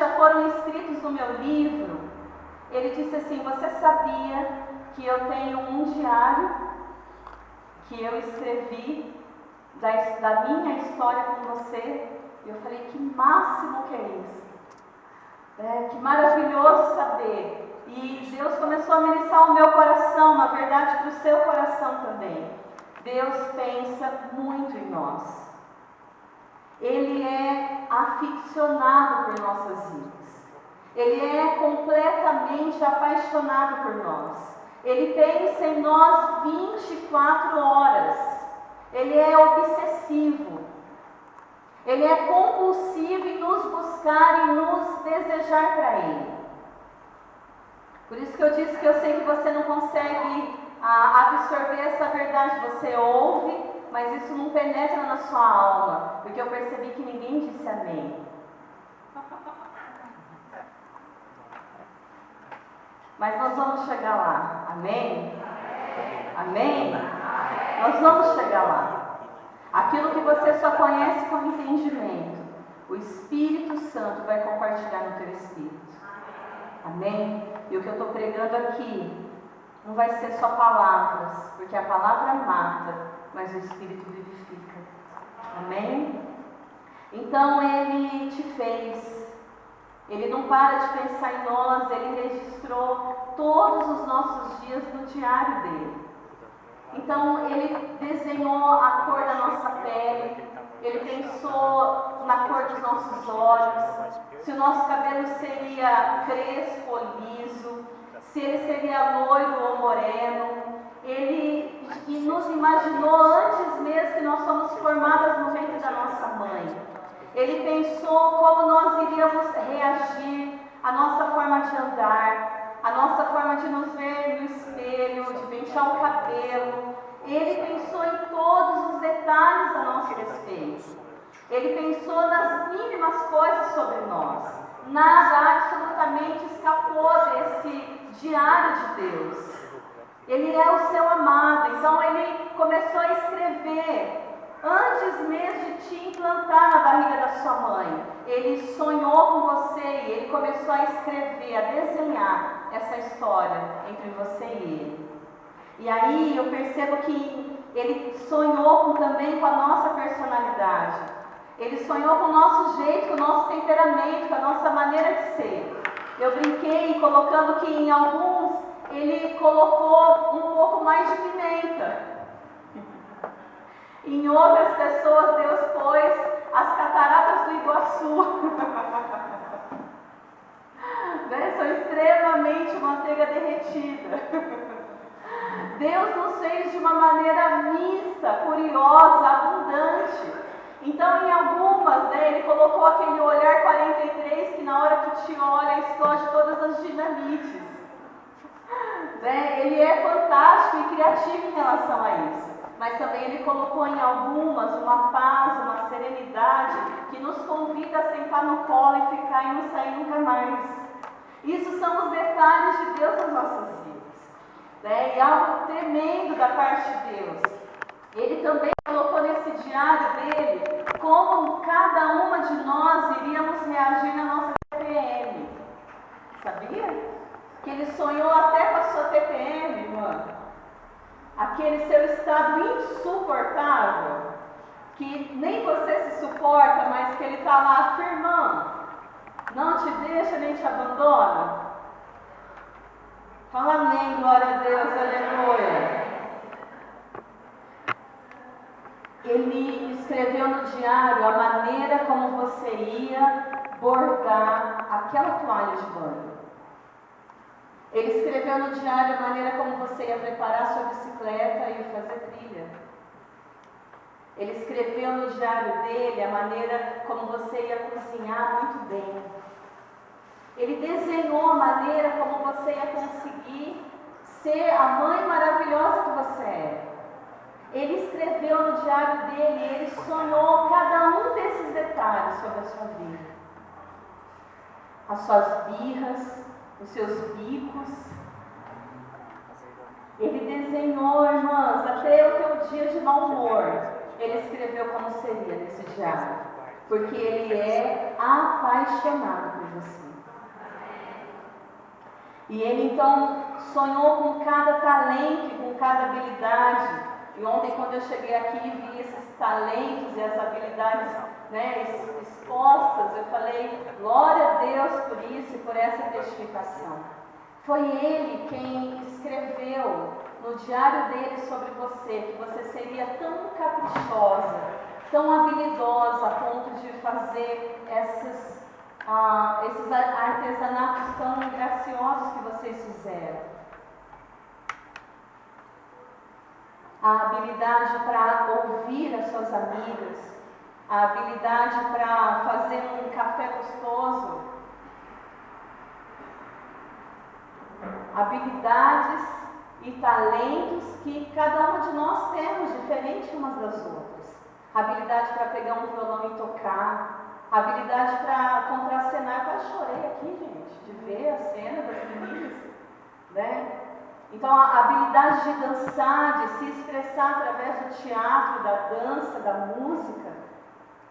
já foram escritos no meu livro, ele disse assim: você sabia que eu tenho um diário que eu escrevi da minha história com você? Eu falei: que máximo que é isso! Que maravilhoso saber. E Deus começou a ministrar o meu coração, na verdade para o seu coração também. Deus pensa muito em nós. Ele é aficionado por nossas vidas. Ele é completamente apaixonado por nós. Ele pensa em nós 24 horas. Ele é obsessivo. Ele é compulsivo em nos buscar e nos desejar para Ele. Por isso que eu disse que eu sei que você não consegue absorver essa verdade. Você ouve, mas isso não penetra na sua alma, porque eu percebi que ninguém disse amém. Mas nós vamos chegar lá, amém? Amém? Nós vamos chegar lá. Aquilo que você só conhece com entendimento, o Espírito Santo vai compartilhar no teu espírito. Amém? E o que eu estou pregando aqui não vai ser só palavras, porque a palavra mata, mas o Espírito vivifica. Amém? Então Ele te fez. Ele não para de pensar em nós. Ele registrou todos os nossos dias no diário dele. Então Ele desenhou a cor da nossa pele. Ele pensou na cor dos nossos olhos, se o nosso cabelo seria crespo ou liso, se ele seria loiro ou moreno. Ele nos imaginou antes mesmo que nós somos formadas no ventre da nossa mãe. Ele pensou como nós iríamos reagir, a nossa forma de andar, a nossa forma de nos ver no espelho, de pentear o cabelo. Ele pensou em todos os detalhes a nosso respeito. Ele pensou nas mínimas coisas sobre nós. Nada absolutamente escapou desse diário de Deus. Ele é o seu amado. Então Ele começou a escrever antes mesmo de te implantar na barriga da sua mãe. Ele sonhou com você e Ele começou a escrever, a desenhar essa história entre você e Ele. E aí eu percebo que Ele sonhou também com a nossa personalidade. Ele sonhou com o nosso jeito, com o nosso temperamento, com a nossa maneira de ser. Eu brinquei colocando que em alguns Ele colocou um pouco mais de pimenta. Em outras pessoas Deus pôs as cataratas do Iguaçu. São extremamente manteiga derretida. Deus nos fez de uma maneira mista, curiosa, abundante. Então em algumas, Ele colocou aquele olhar 43 que na hora que te olha explode todas as dinamites. Ele é fantástico e criativo em relação a isso. Mas também Ele colocou em algumas uma paz, uma serenidade que nos convida a sentar no colo e ficar e não sair nunca mais. Isso são os detalhes de Deus nas nossas vidas. E algo tremendo da parte de Deus. Ele também colocou nesse diário dele como cada uma de nós iríamos reagir na nossa TPM. Sabia? Que Ele sonhou até com a sua TPM, mano. Aquele seu estado insuportável, que nem você se suporta, mas que Ele está lá afirmando, não te deixa nem te abandona. Fala amém, glória a Deus, aleluia. Ele escreveu no diário a maneira como você ia bordar aquela toalha de banho. Ele escreveu no diário a maneira como você ia preparar sua bicicleta e fazer trilha. Ele escreveu no diário dele a maneira como você ia cozinhar muito bem. Ele desenhou a maneira como você ia conseguir ser a mãe maravilhosa que você é. Ele escreveu no diário dele, ele sonhou cada um desses detalhes sobre a sua vida. As suas birras, os seus bicos. Ele desenhou, irmãs, até o teu dia de mau humor. Ele escreveu como seria nesse diário. Porque Ele é apaixonado por você. E Ele então sonhou com cada talento e com cada habilidade. E ontem, quando eu cheguei aqui e vi esses talentos e as habilidades, né, expostas, eu falei, glória a Deus por isso e por essa testificação. Foi Ele quem escreveu no diário dele sobre você, que você seria tão caprichosa, tão habilidosa a ponto de fazer esses artesanatos tão graciosos que vocês fizeram. A habilidade para ouvir as suas amigas, a habilidade para fazer um café gostoso, habilidades e talentos que cada uma de nós temos, diferente umas das outras. Habilidade para pegar um violão e tocar, habilidade para contracenar. Eu quase chorei aqui, gente, de ver a cena das meninas, né? Então, a habilidade de dançar, de se expressar através do teatro, da dança, da música,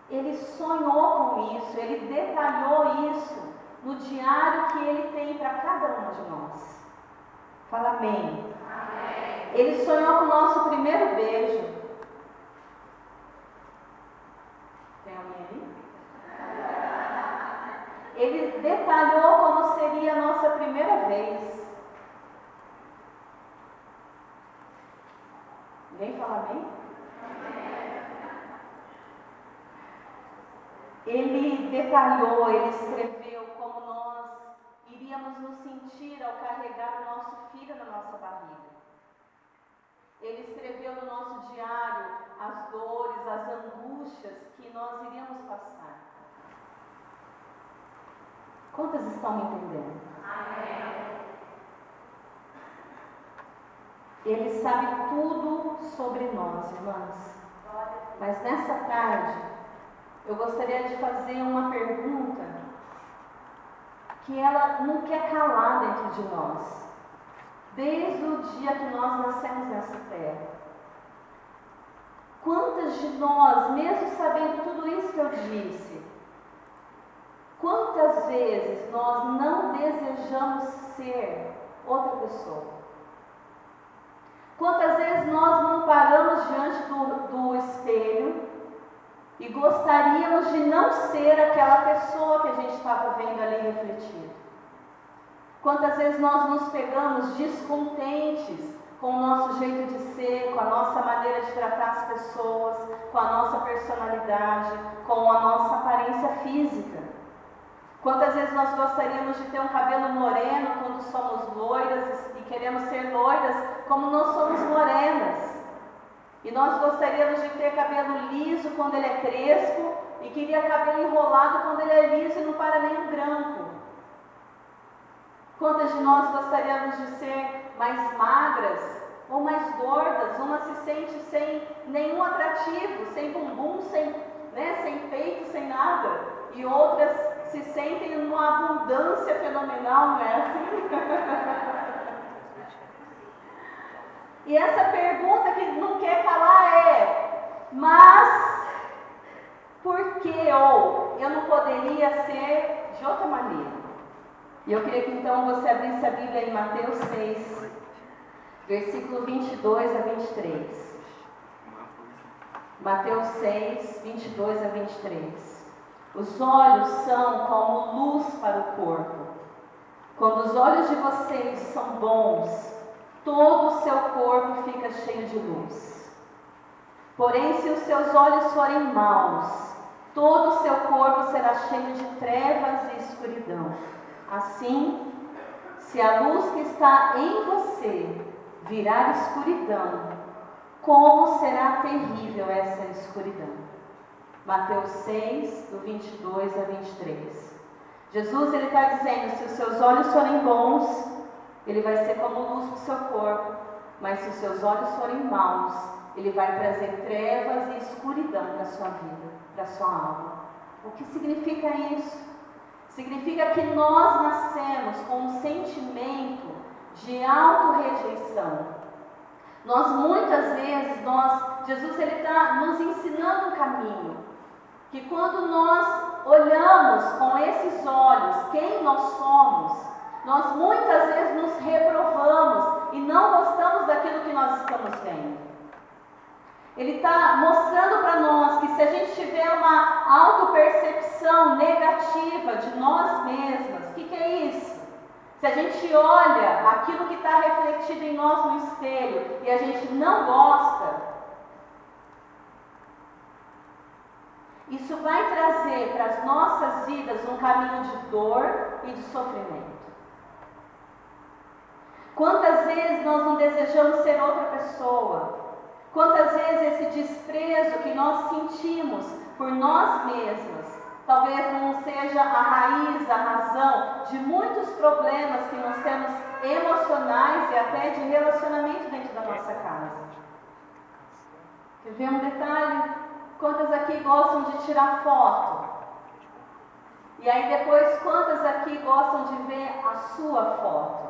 ele sonhou com isso, ele detalhou isso no diário que ele tem para cada uma de nós. Fala amém. Amém. Ele sonhou com o nosso primeiro beijo. Tem alguém aí? Ele detalhou como seria a nossa primeira vez. Ninguém fala amém? Ele detalhou, ele escreveu como nós iríamos nos sentir ao carregar o nosso filho na nossa barriga. Ele escreveu no nosso diário as dores, as angústias que nós iríamos passar. Quantas estão me entendendo? Amém. Ele sabe tudo sobre nós, irmãs. Mas nessa tarde, eu gostaria de fazer uma pergunta que ela não quer calar dentro de nós. Desde o dia que nós nascemos nessa terra. Quantas de nós, mesmo sabendo tudo isso que eu disse, quantas vezes nós não desejamos ser outra pessoa? Quantas vezes nós não paramos diante do espelho e gostaríamos de não ser aquela pessoa que a gente estava vendo ali refletido? Quantas vezes nós nos pegamos descontentes com o nosso jeito de ser, com a nossa maneira de tratar as pessoas, com a nossa personalidade, com a nossa aparência física? Quantas vezes nós gostaríamos de ter um cabelo moreno quando somos loiras e queremos ser loiras como nós somos morenas? E nós gostaríamos de ter cabelo liso quando ele é crespo e queria cabelo enrolado quando ele é liso e não para nem um grampo. Quantas de nós gostaríamos de ser mais magras ou mais gordas? Uma se sente sem nenhum atrativo, sem bumbum, sem peito, sem nada. E outras se sentem numa abundância fenomenal, não é assim? E essa pergunta que não quer calar é: mas por que eu não poderia ser de outra maneira? E eu queria que então você abrisse a Bíblia em Mateus 6, versículo 22 a 23. Mateus 6, 22 a 23. Os olhos são como luz para o corpo. Quando os olhos de vocês são bons, todo o seu corpo fica cheio de luz. Porém, se os seus olhos forem maus, todo o seu corpo será cheio de trevas e escuridão. Assim, se a luz que está em você virar escuridão, como será terrível essa escuridão? Mateus 6, do 22 a 23. Jesus está dizendo: se os seus olhos forem bons, ele vai ser como luz para o seu corpo. Mas se os seus olhos forem maus, ele vai trazer trevas e escuridão para a sua vida, para a sua alma. O que significa isso? Significa que nós nascemos com um sentimento de autorrejeição. Nós muitas vezes, Jesus está nos ensinando um caminho, que quando nós olhamos com esses olhos quem nós somos, nós muitas vezes nos reprovamos e não gostamos daquilo que nós estamos vendo. Ele está mostrando para nós que se a gente tiver uma autopercepção negativa de nós mesmas, o que é isso? Se a gente olha aquilo que está refletido em nós no espelho e a gente não gosta, isso vai trazer para as nossas vidas um caminho de dor e de sofrimento. Quantas vezes nós não desejamos ser outra pessoa? Quantas vezes esse desprezo que nós sentimos por nós mesmas, talvez não seja a raiz, a razão de muitos problemas que nós temos emocionais e até de relacionamento dentro da nossa casa. Quer ver um detalhe? Quantas aqui gostam de tirar foto? E aí depois, quantas aqui gostam de ver a sua foto?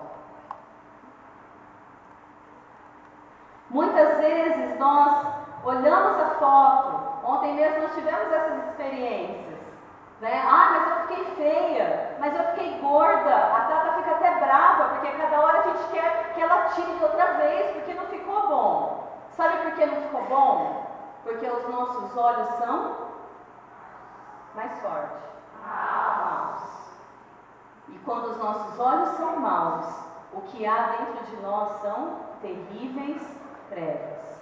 Muitas vezes nós olhamos a foto, ontem mesmo nós tivemos essas experiências, né? Ah, mas eu fiquei feia, mas eu fiquei gorda, a Tata fica até brava, porque cada hora a gente quer que ela tire outra vez, porque não ficou bom. Sabe por que não ficou bom? Porque os nossos olhos são mais fortes, maus. E quando os nossos olhos são maus, o que há dentro de nós são terríveis trevas.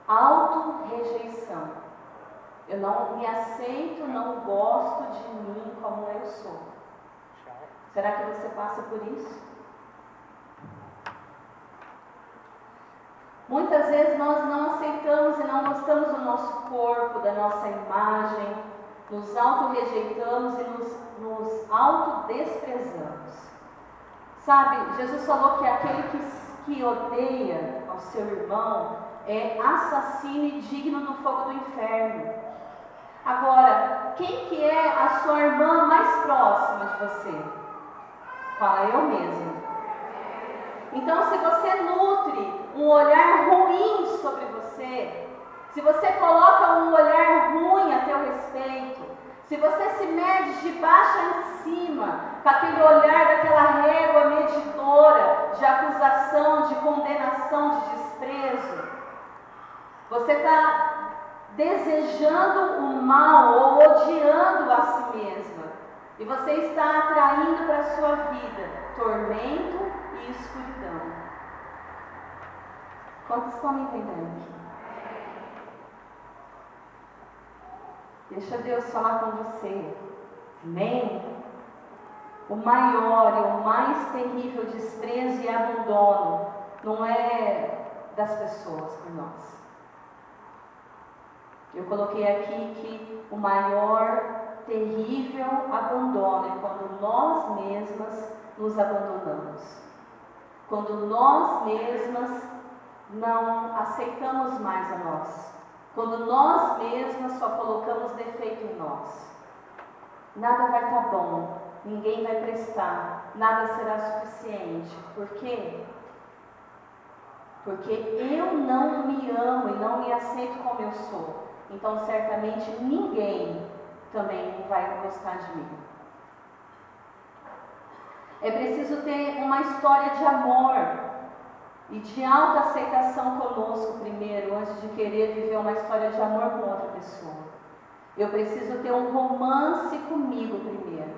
Auto-rejeição. Eu não me aceito, não gosto de mim como eu sou. Será que você passa por isso? Muitas vezes nós não aceitamos e não gostamos do nosso corpo, da nossa imagem, nos auto-rejeitamos e nos auto-desprezamos. Sabe, Jesus falou que aquele que odeia ao seu irmão é assassino e digno do fogo do inferno. Agora, quem que é a sua irmã mais próxima de você? Fala, eu mesma. Então, se você nutre um olhar ruim sobre você, se você coloca um olhar ruim a teu respeito, se você se mede de baixo em cima, com aquele olhar daquela régua medidora de acusação, de condenação, de desprezo, você está desejando o mal ou odiando a si mesma, e você está atraindo para a sua vida tormento e escuridão. Quantos estão me entendendo aqui? Deixa Deus falar com você. Amém? O maior e o mais terrível desprezo e abandono não é das pessoas por nós. Eu coloquei aqui que o maior terrível abandono é quando nós mesmas nos abandonamos. Quando nós mesmas não aceitamos mais a nós. Quando nós mesmas só colocamos defeito em nós. Nada vai estar bom, ninguém vai prestar, nada será suficiente. Por quê? Porque eu não me amo e não me aceito como eu sou. Então certamente ninguém também vai gostar de mim. É preciso ter uma história de amor e de autoaceitação conosco primeiro, antes de querer viver uma história de amor com outra pessoa. Eu preciso ter um romance comigo primeiro.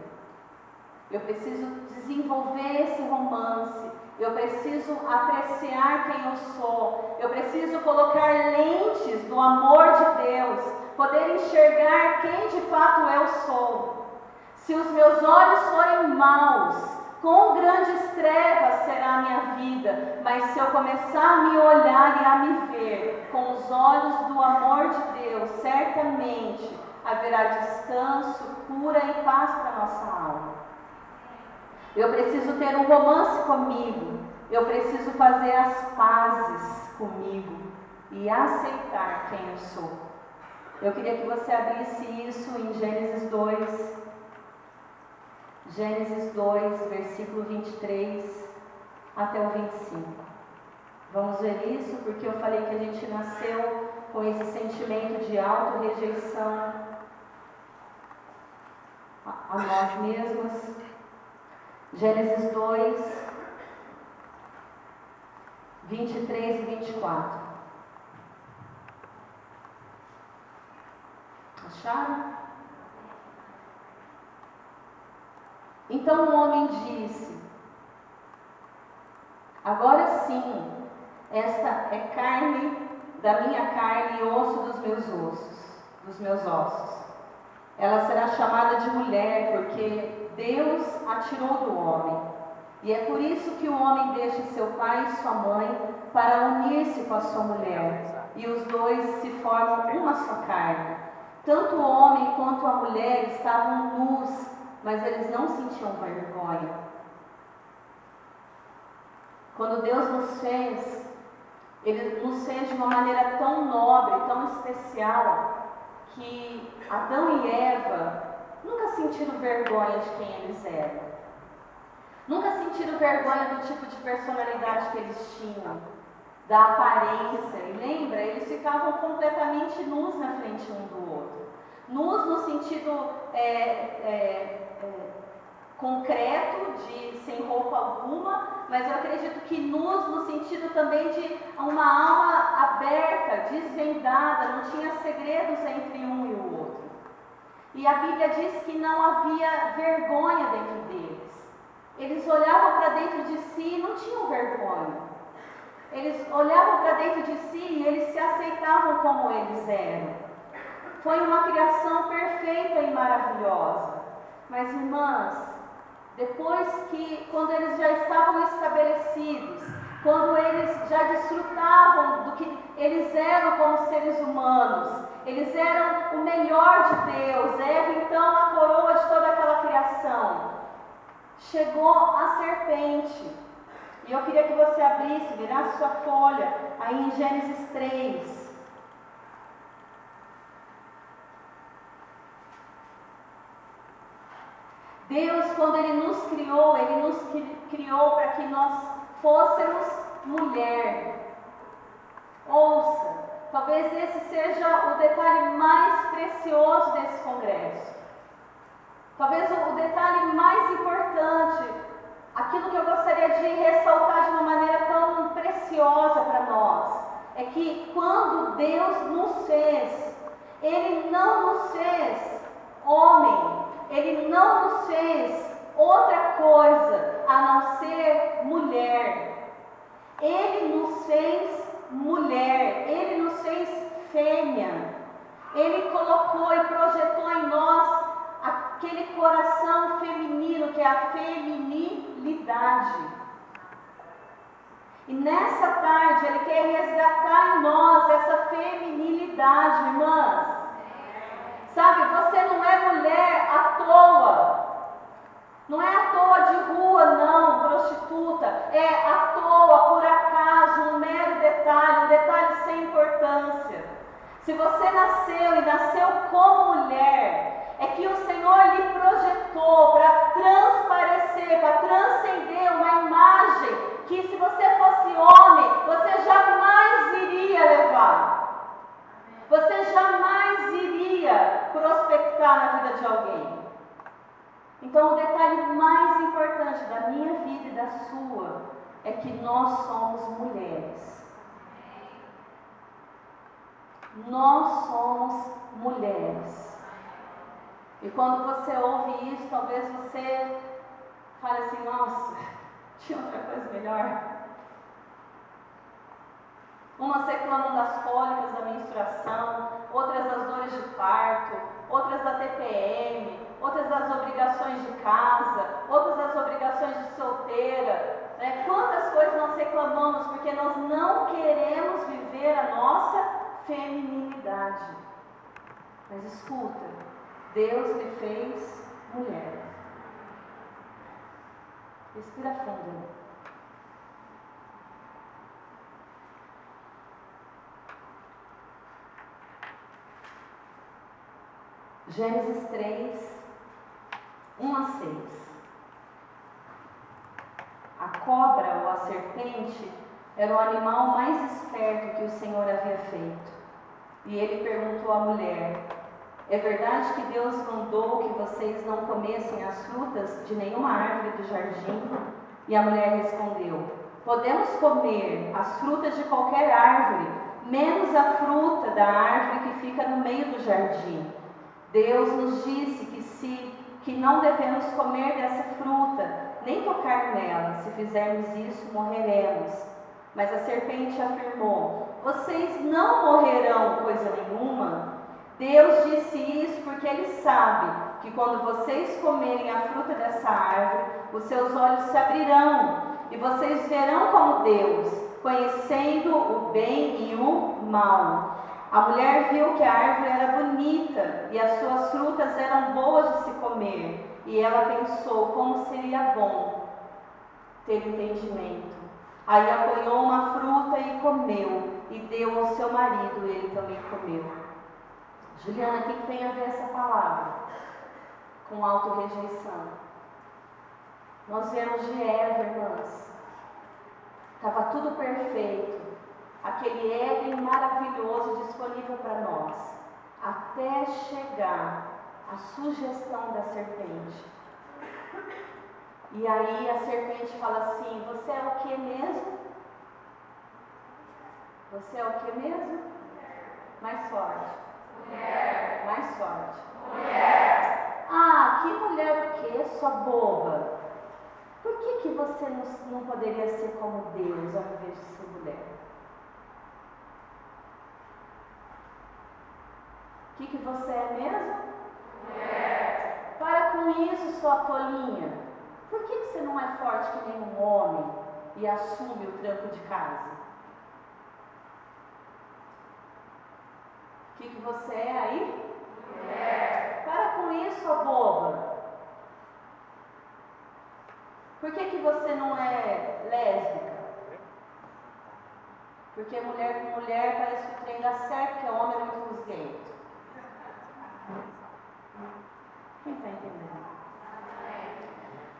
Eu preciso desenvolver esse romance. Eu preciso apreciar quem eu sou. Eu preciso colocar lentes do amor de Deus, poder enxergar quem de fato eu sou. Se os meus olhos forem maus, quão grandes trevas será a minha vida, mas se eu começar a me olhar e a me ver com os olhos do amor de Deus, certamente haverá descanso, cura e paz para a nossa alma. Eu preciso ter um romance comigo, eu preciso fazer as pazes comigo e aceitar quem eu sou. Eu queria que você abrisse isso em Gênesis 2. Gênesis 2, versículo 23 até o 25. Vamos ver isso, porque eu falei que a gente nasceu com esse sentimento de auto-rejeição. a nós mesmas. Gênesis 2, 23 e 24. Acharam? Então o homem disse: agora sim, esta é carne da minha carne e osso dos meus ossos. Ela será chamada de mulher, porque Deus a tirou do homem. E é por isso que o homem deixa seu pai e sua mãe para unir-se com a sua mulher, e os dois se formam uma só carne. Tanto o homem quanto a mulher estavam nus, mas eles não sentiam vergonha. Quando Deus nos fez, Ele nos fez de uma maneira tão nobre, tão especial, que Adão e Eva nunca sentiram vergonha de quem eles eram. Nunca sentiram vergonha do tipo de personalidade que eles tinham, da aparência. E lembra, eles ficavam completamente nus na frente um do outro. Nus no sentido concreto, de sem roupa alguma, mas eu acredito que nus no sentido também de uma alma aberta, desvendada, não tinha segredos entre um e o outro. E a Bíblia diz que não havia vergonha dentro deles. Eles olhavam para dentro de si e não tinham vergonha. Eles olhavam para dentro de si e eles se aceitavam como eles eram. Foi uma criação perfeita e maravilhosa. Mas, irmãs, depois que, quando eles já estavam estabelecidos, quando eles já desfrutavam do que eles eram como seres humanos, eles eram o melhor de Deus, Eva então a coroa de toda aquela criação, chegou a serpente. E eu queria que você abrisse, virasse sua folha, aí em Gênesis 3. Deus, quando Ele nos criou para que nós fôssemos mulher. Ouça, talvez esse seja o detalhe mais precioso desse congresso. Talvez o detalhe mais importante, aquilo que eu gostaria de ressaltar de uma maneira tão preciosa para nós, é que quando Deus nos fez, Ele não nos fez homem. Ele não nos fez outra coisa a não ser mulher. Ele nos fez mulher, Ele nos fez fêmea. Ele colocou e projetou em nós aquele coração feminino, que é a feminilidade. E nessa tarde Ele quer resgatar em nós essa feminilidade, irmãs. Sabe, você não é mulher à toa. Não é à toa de rua, não, prostituta. É à toa, por acaso, um mero detalhe, um detalhe sem importância. Se você nasceu e nasceu como mulher, é que o Senhor lhe projetou para transparecer, para transcender uma imagem que, se você fosse homem, você jamais iria levar. Você jamais iria prospectar na vida de alguém. Então, o detalhe mais importante da minha vida e da sua é que nós somos mulheres. Nós somos mulheres. E quando você ouve isso, talvez você fale assim: nossa, tinha outra coisa melhor. Umas reclamam das cólicas, da menstruação, outras das dores de parto, outras da TPM, outras das obrigações de casa, outras das obrigações de solteira. Quantas coisas nós reclamamos porque nós não queremos viver a nossa feminilidade. Mas escuta, Deus lhe fez mulher. Respira fundo. Gênesis 3, 1 a 6. A cobra ou a serpente era o animal mais esperto que o Senhor havia feito. E ele perguntou à mulher: É verdade que Deus mandou que vocês não comessem as frutas de nenhuma árvore do jardim? E a mulher respondeu: podemos comer as frutas de qualquer árvore, menos a fruta da árvore que fica no meio do jardim. Deus nos disse que não devemos comer dessa fruta, nem tocar nela. Se fizermos isso, morreremos. Mas a serpente afirmou: vocês não morrerão coisa nenhuma. Deus disse isso porque Ele sabe que quando vocês comerem a fruta dessa árvore, os seus olhos se abrirão e vocês verão como Deus, conhecendo o bem e o mal. A mulher viu que a árvore era bonita e as suas frutas eram boas de se comer, e ela pensou como seria bom ter entendimento. Aí apanhou uma fruta e comeu, e deu ao seu marido, e ele também comeu. Juliana, o que tem a ver essa palavra com autorrejeição? Nós vemos de Eva, irmãs. Estava tudo perfeito. Aquele Éden maravilhoso disponível para nós. Até chegar a sugestão da serpente. E aí a serpente fala assim: você é o que mesmo? Você é o que mesmo? Mais forte. Mulher. Mais forte. Mulher. Ah, que mulher o quê, sua boba? Por que você não poderia ser como Deus ao invés de ser mulher? O que você é mesmo? Mulher. Para com isso, sua tolinha. Por que você não é forte que nem um homem e assume o trampo de casa? O que você é aí? Mulher. Para com isso, sua boba. Por que você não é lésbica? Porque mulher com mulher parece que o trem dá certo, que é homem é muito rusguento. Quem está entendendo?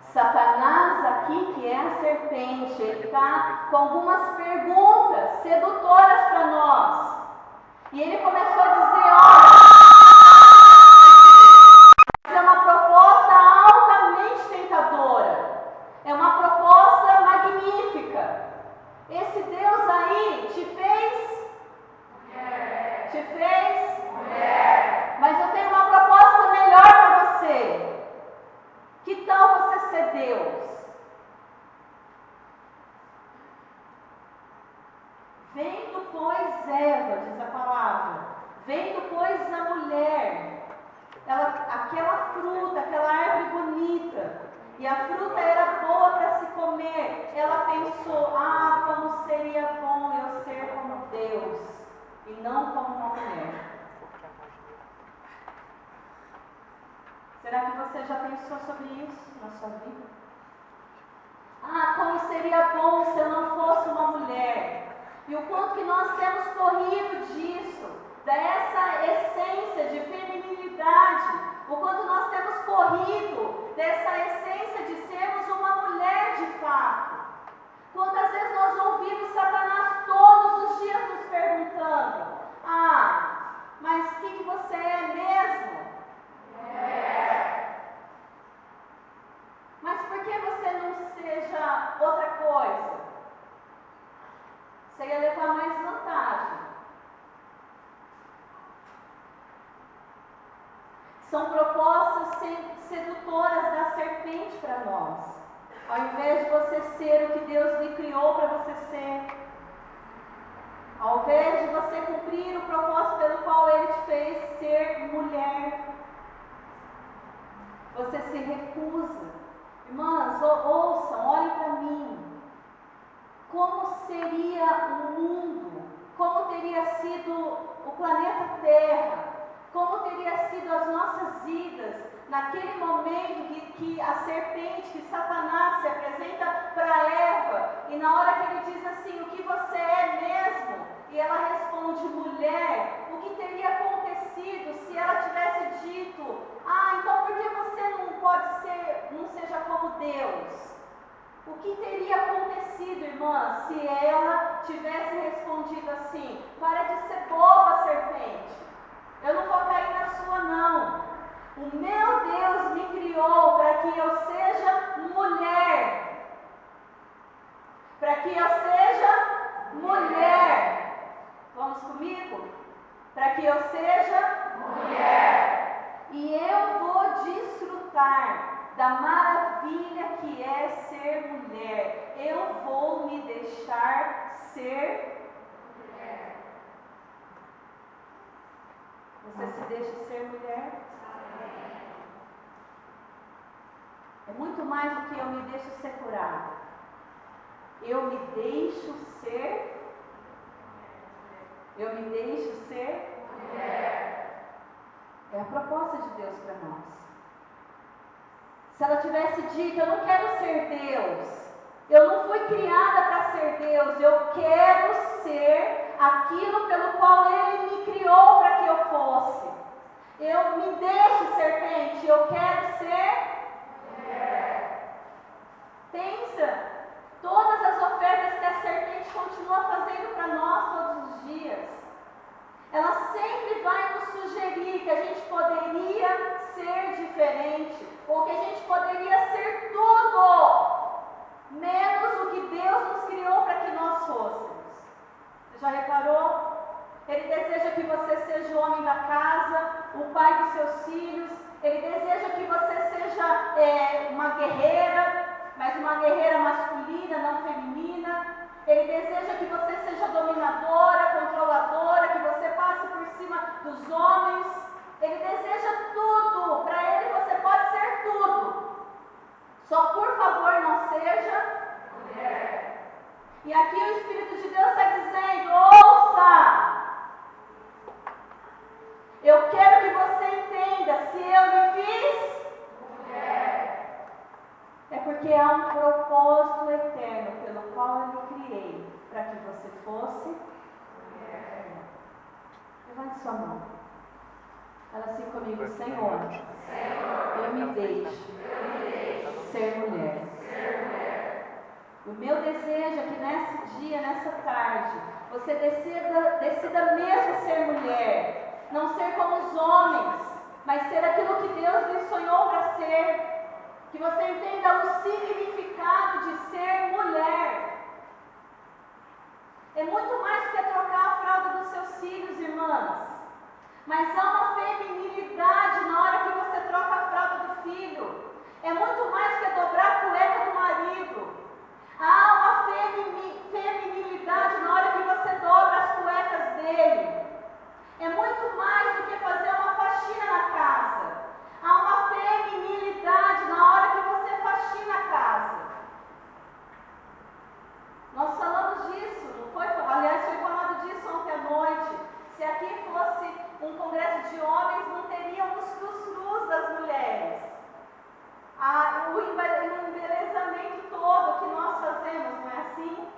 Satanás aqui, que é a serpente, ele está com algumas perguntas sedutoras para nós. E ele começou a dizer: olha, é uma proposta altamente tentadora. É uma proposta magnífica. Esse Deus aí te fez mulher. Te fez mulher. Mas eu tenho uma proposta melhor para você. Que tal você ser Deus? Vendo, pois, Eva, diz a palavra, vendo, pois, a mulher, aquela fruta, aquela árvore bonita, e a fruta era boa para se comer, ela pensou: ah, como seria bom eu ser como Deus, e não como uma mulher. Será que você já pensou sobre isso na sua vida? Ah, como seria bom se eu não fosse uma mulher. E o quanto que nós temos corrido disso, dessa essência de feminilidade, o quanto nós temos corrido dessa essência de sermos uma mulher de fato. Quantas vezes nós ouvimos Satanás todos os dias nos perguntando: ah, mas o que você é mesmo? Mas por que você não seja outra coisa? Você ia levar mais vantagem. São propostas sedutoras da serpente para nós. Ao invés de você ser o que Deus lhe criou para você ser. Ao invés de você cumprir o propósito pelo qual Ele te fez ser mulher. Você se recusa. Irmãs, ouçam, olhem para mim. Como seria o mundo? Como teria sido o planeta Terra? Como teria sido as nossas vidas naquele momento que a serpente, que Satanás se apresenta para Eva, e na hora que ele diz assim: o que você é mesmo? E ela responde: mulher. O que teria acontecido se ela tivesse dito: ah, então por que você não seja como Deus? O que teria acontecido, irmã, se ela tivesse respondido assim: para de ser boba, serpente. Eu não vou cair na sua, não. O meu Deus me criou para que eu seja mulher. Para que eu seja mulher. Vamos comigo? Para que eu seja mulher. E eu vou desfrutar da maravilha que é ser mulher. Eu vou me deixar ser mulher. Você se deixa ser mulher? É muito mais do que eu me deixo ser curada. Eu me deixo ser. Eu me deixo ser mulher. É a proposta de Deus para nós. Se ela tivesse dito, eu não quero ser Deus, eu não fui criada para ser Deus, eu quero ser aquilo pelo qual Ele me criou para que eu fosse. Eu me deixo serpente, eu quero ser mulher. Pensa, todas as ofertas que a serpente continua fazendo para nós todos os dias, ela sempre vai nos sugerir que a gente poderia ser diferente, ou que a gente poderia ser tudo, menos o que Deus nos criou para que nós fôssemos. Você já reparou? Ele deseja que você seja o homem da casa, o pai dos seus filhos. Ele deseja que você seja uma guerreira, mas uma guerreira masculina, não feminina. Ele deseja que você seja dominadora, controladora, que você passe por cima dos homens. Ele deseja tudo. Para Ele você pode ser tudo. Só por favor não seja mulher. E aqui o Espírito de Deus está dizendo, ouça! Eu quero que você entenda, se eu lhe fiz mulher, é porque há um propósito eterno pelo qual eu lhe criei, para que você fosse mulher. Levante sua mão. Fala assim comigo, Senhor, eu me deixo ser mulher. O meu desejo é que nesse dia, nessa tarde, você decida mesmo ser mulher. Não ser como os homens, mas ser aquilo que Deus lhe sonhou para ser. Que você entenda o significado de ser mulher. É muito mais que trocar a fralda dos seus filhos, irmãs. Mas há uma feminilidade na hora que você troca a fralda do filho. É muito mais que dobrar a cueca do marido. Há uma feminilidade na hora que você dobra as cuecas dele. É muito mais do que fazer uma faxina na casa. Há uma feminilidade na hora que você faxina a casa. Nós falamos disso, não foi? Aliás, foi falado disso ontem à noite. Se aqui fosse um congresso de homens, não teríamos frus-frus das mulheres. O embelezamento todo que nós fazemos, não é assim?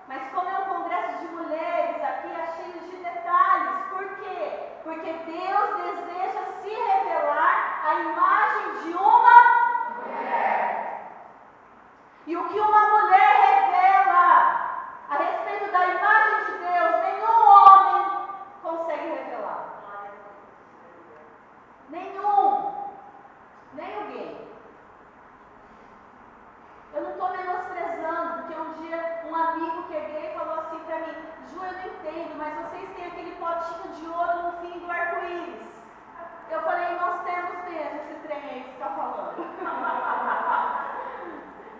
Mas como é um congresso de mulheres, aqui é cheio de detalhes. Por quê? Porque Deus deseja se revelar a imagem de uma mulher. E o que uma mulher revela a respeito da imagem de Deus, nenhum homem consegue revelar. Nenhum. Nem o gay. Eu não estou menosprezando, porque um dia um amigo que é gay falou assim para mim, Ju, eu não entendo, mas vocês têm aquele potinho de ouro no fim do arco-íris. Eu falei, nós temos mesmo esse trem aí que você está falando.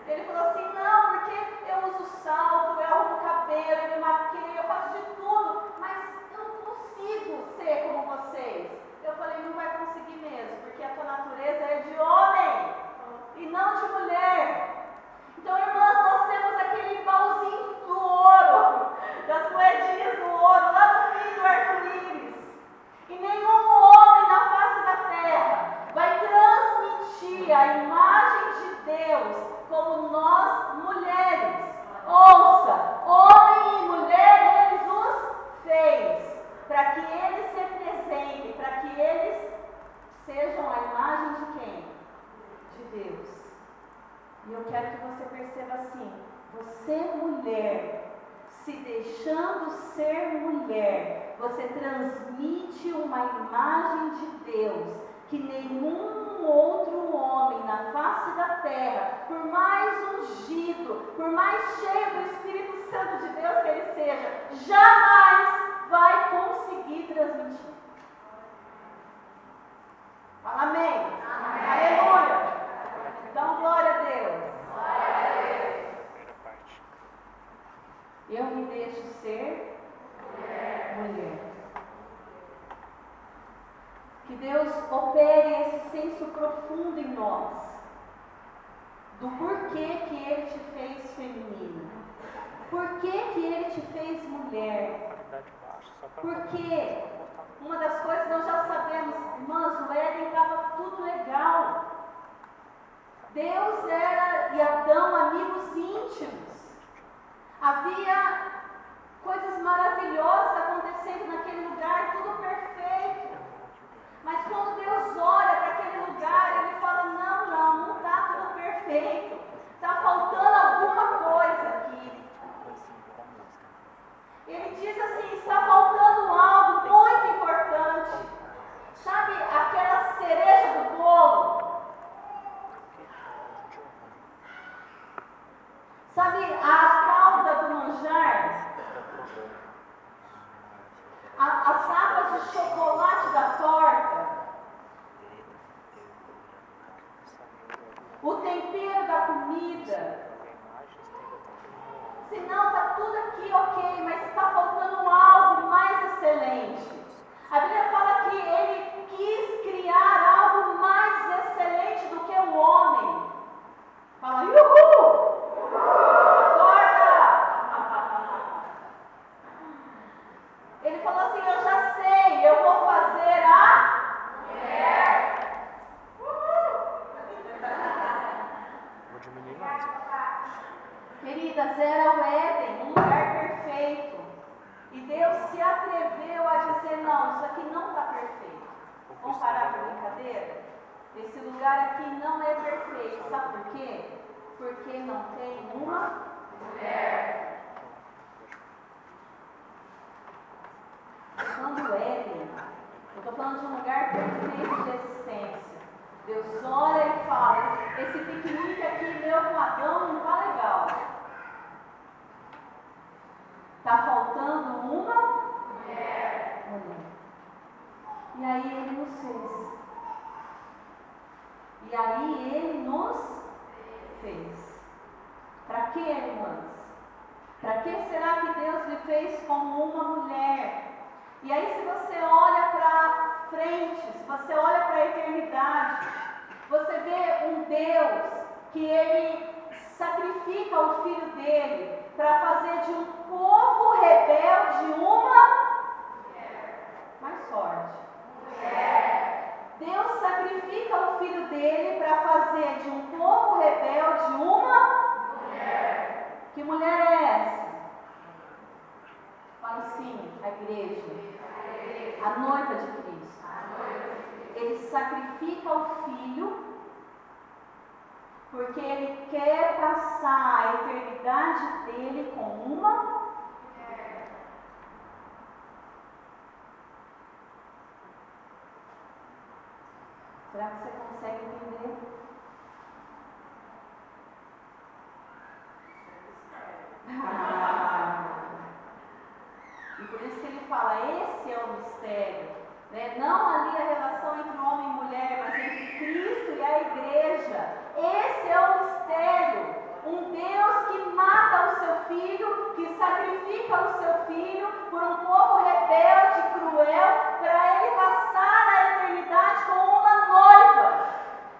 Ele falou assim, não, porque eu uso salto, eu arrumo cabelo, eu me maqueio, eu faço de tudo, mas eu não consigo ser como vocês. Eu falei, não vai conseguir mesmo, porque a tua natureza é de homem e não de mulher. Então, irmãs, nós temos aquele baúzinho do ouro, das moedinhas do ouro, lá no fim do arco-íris. E nenhum homem na face da terra vai transmitir a imagem de Deus como nós, mulheres. Ouça, homem e mulher, eles os fez, para que eles se representem, para que eles sejam a imagem de quem? De Deus. E eu quero que você perceba assim, você mulher, se deixando ser mulher, você transmite uma imagem de Deus que nenhum outro homem na face da terra, por mais ungido, por mais cheio do Espírito Santo de Deus que ele seja, jamais vai conseguir transmitir. Fala amém. Amém. Aleluia. Então, glória a Deus. Glória a Deus. Eu me deixo ser mulher. Que Deus opere esse senso profundo em nós, do porquê que Ele te fez feminino, porquê que Ele te fez mulher, porque uma das coisas nós já sabemos, irmãs, o Éden estava tudo legal, Deus e Adão amigos íntimos, havia coisas maravilhosas acontecendo naquele lugar, tudo perfeito. Mas quando Deus olha para aquele lugar, Ele fala, não está tudo perfeito. Está faltando alguma coisa aqui. Ele diz assim, está faltando algo muito importante. Sabe aquela cereja do bolo? Sabe a cauda do manjar? As sabas de chocolate da torta, o tempero da comida. Se não, está tudo aqui ok, mas está faltando algo mais excelente. A Bíblia fala que Ele quis criar algo mais excelente do que o homem. Fala, uhul! Ele falou assim, eu já sei, eu vou fazer a mulher. Vou diminuir mais. Queridas, era o Éden, um lugar perfeito. E Deus se atreveu a dizer, não, isso aqui não está perfeito. Vamos parar com a brincadeira? Esse lugar aqui não é perfeito. Sabe por quê? Porque não tem uma mulher. Quando Éden, eu estou falando de um lugar perfeito de existência. Deus olha e fala, esse piquenique aqui meu com Adão não está legal. Está faltando uma mulher. E aí Ele nos fez. E aí Ele nos fez. Para quê, irmãs? Para que será que Deus lhe fez como uma mulher? E aí, se você olha para frente, se você olha para a eternidade, você vê um Deus que Ele sacrifica o Filho dele para fazer de um povo rebelde uma mais forte. Deus sacrifica o Filho dele para fazer de um povo rebelde uma mulher. Que mulher é essa? Fala sim, a igreja. A noiva de Cristo. Ele sacrifica o Filho porque Ele quer passar a eternidade dele com uma mulher. Será que você consegue entender? E por isso que ele fala, esse é o mistério, né? Não ali a relação entre homem e mulher, mas entre Cristo e a igreja. Esse é o mistério. Um Deus que mata o seu filho, que sacrifica o seu filho por um povo rebelde, cruel, para ele passar a eternidade com uma noiva,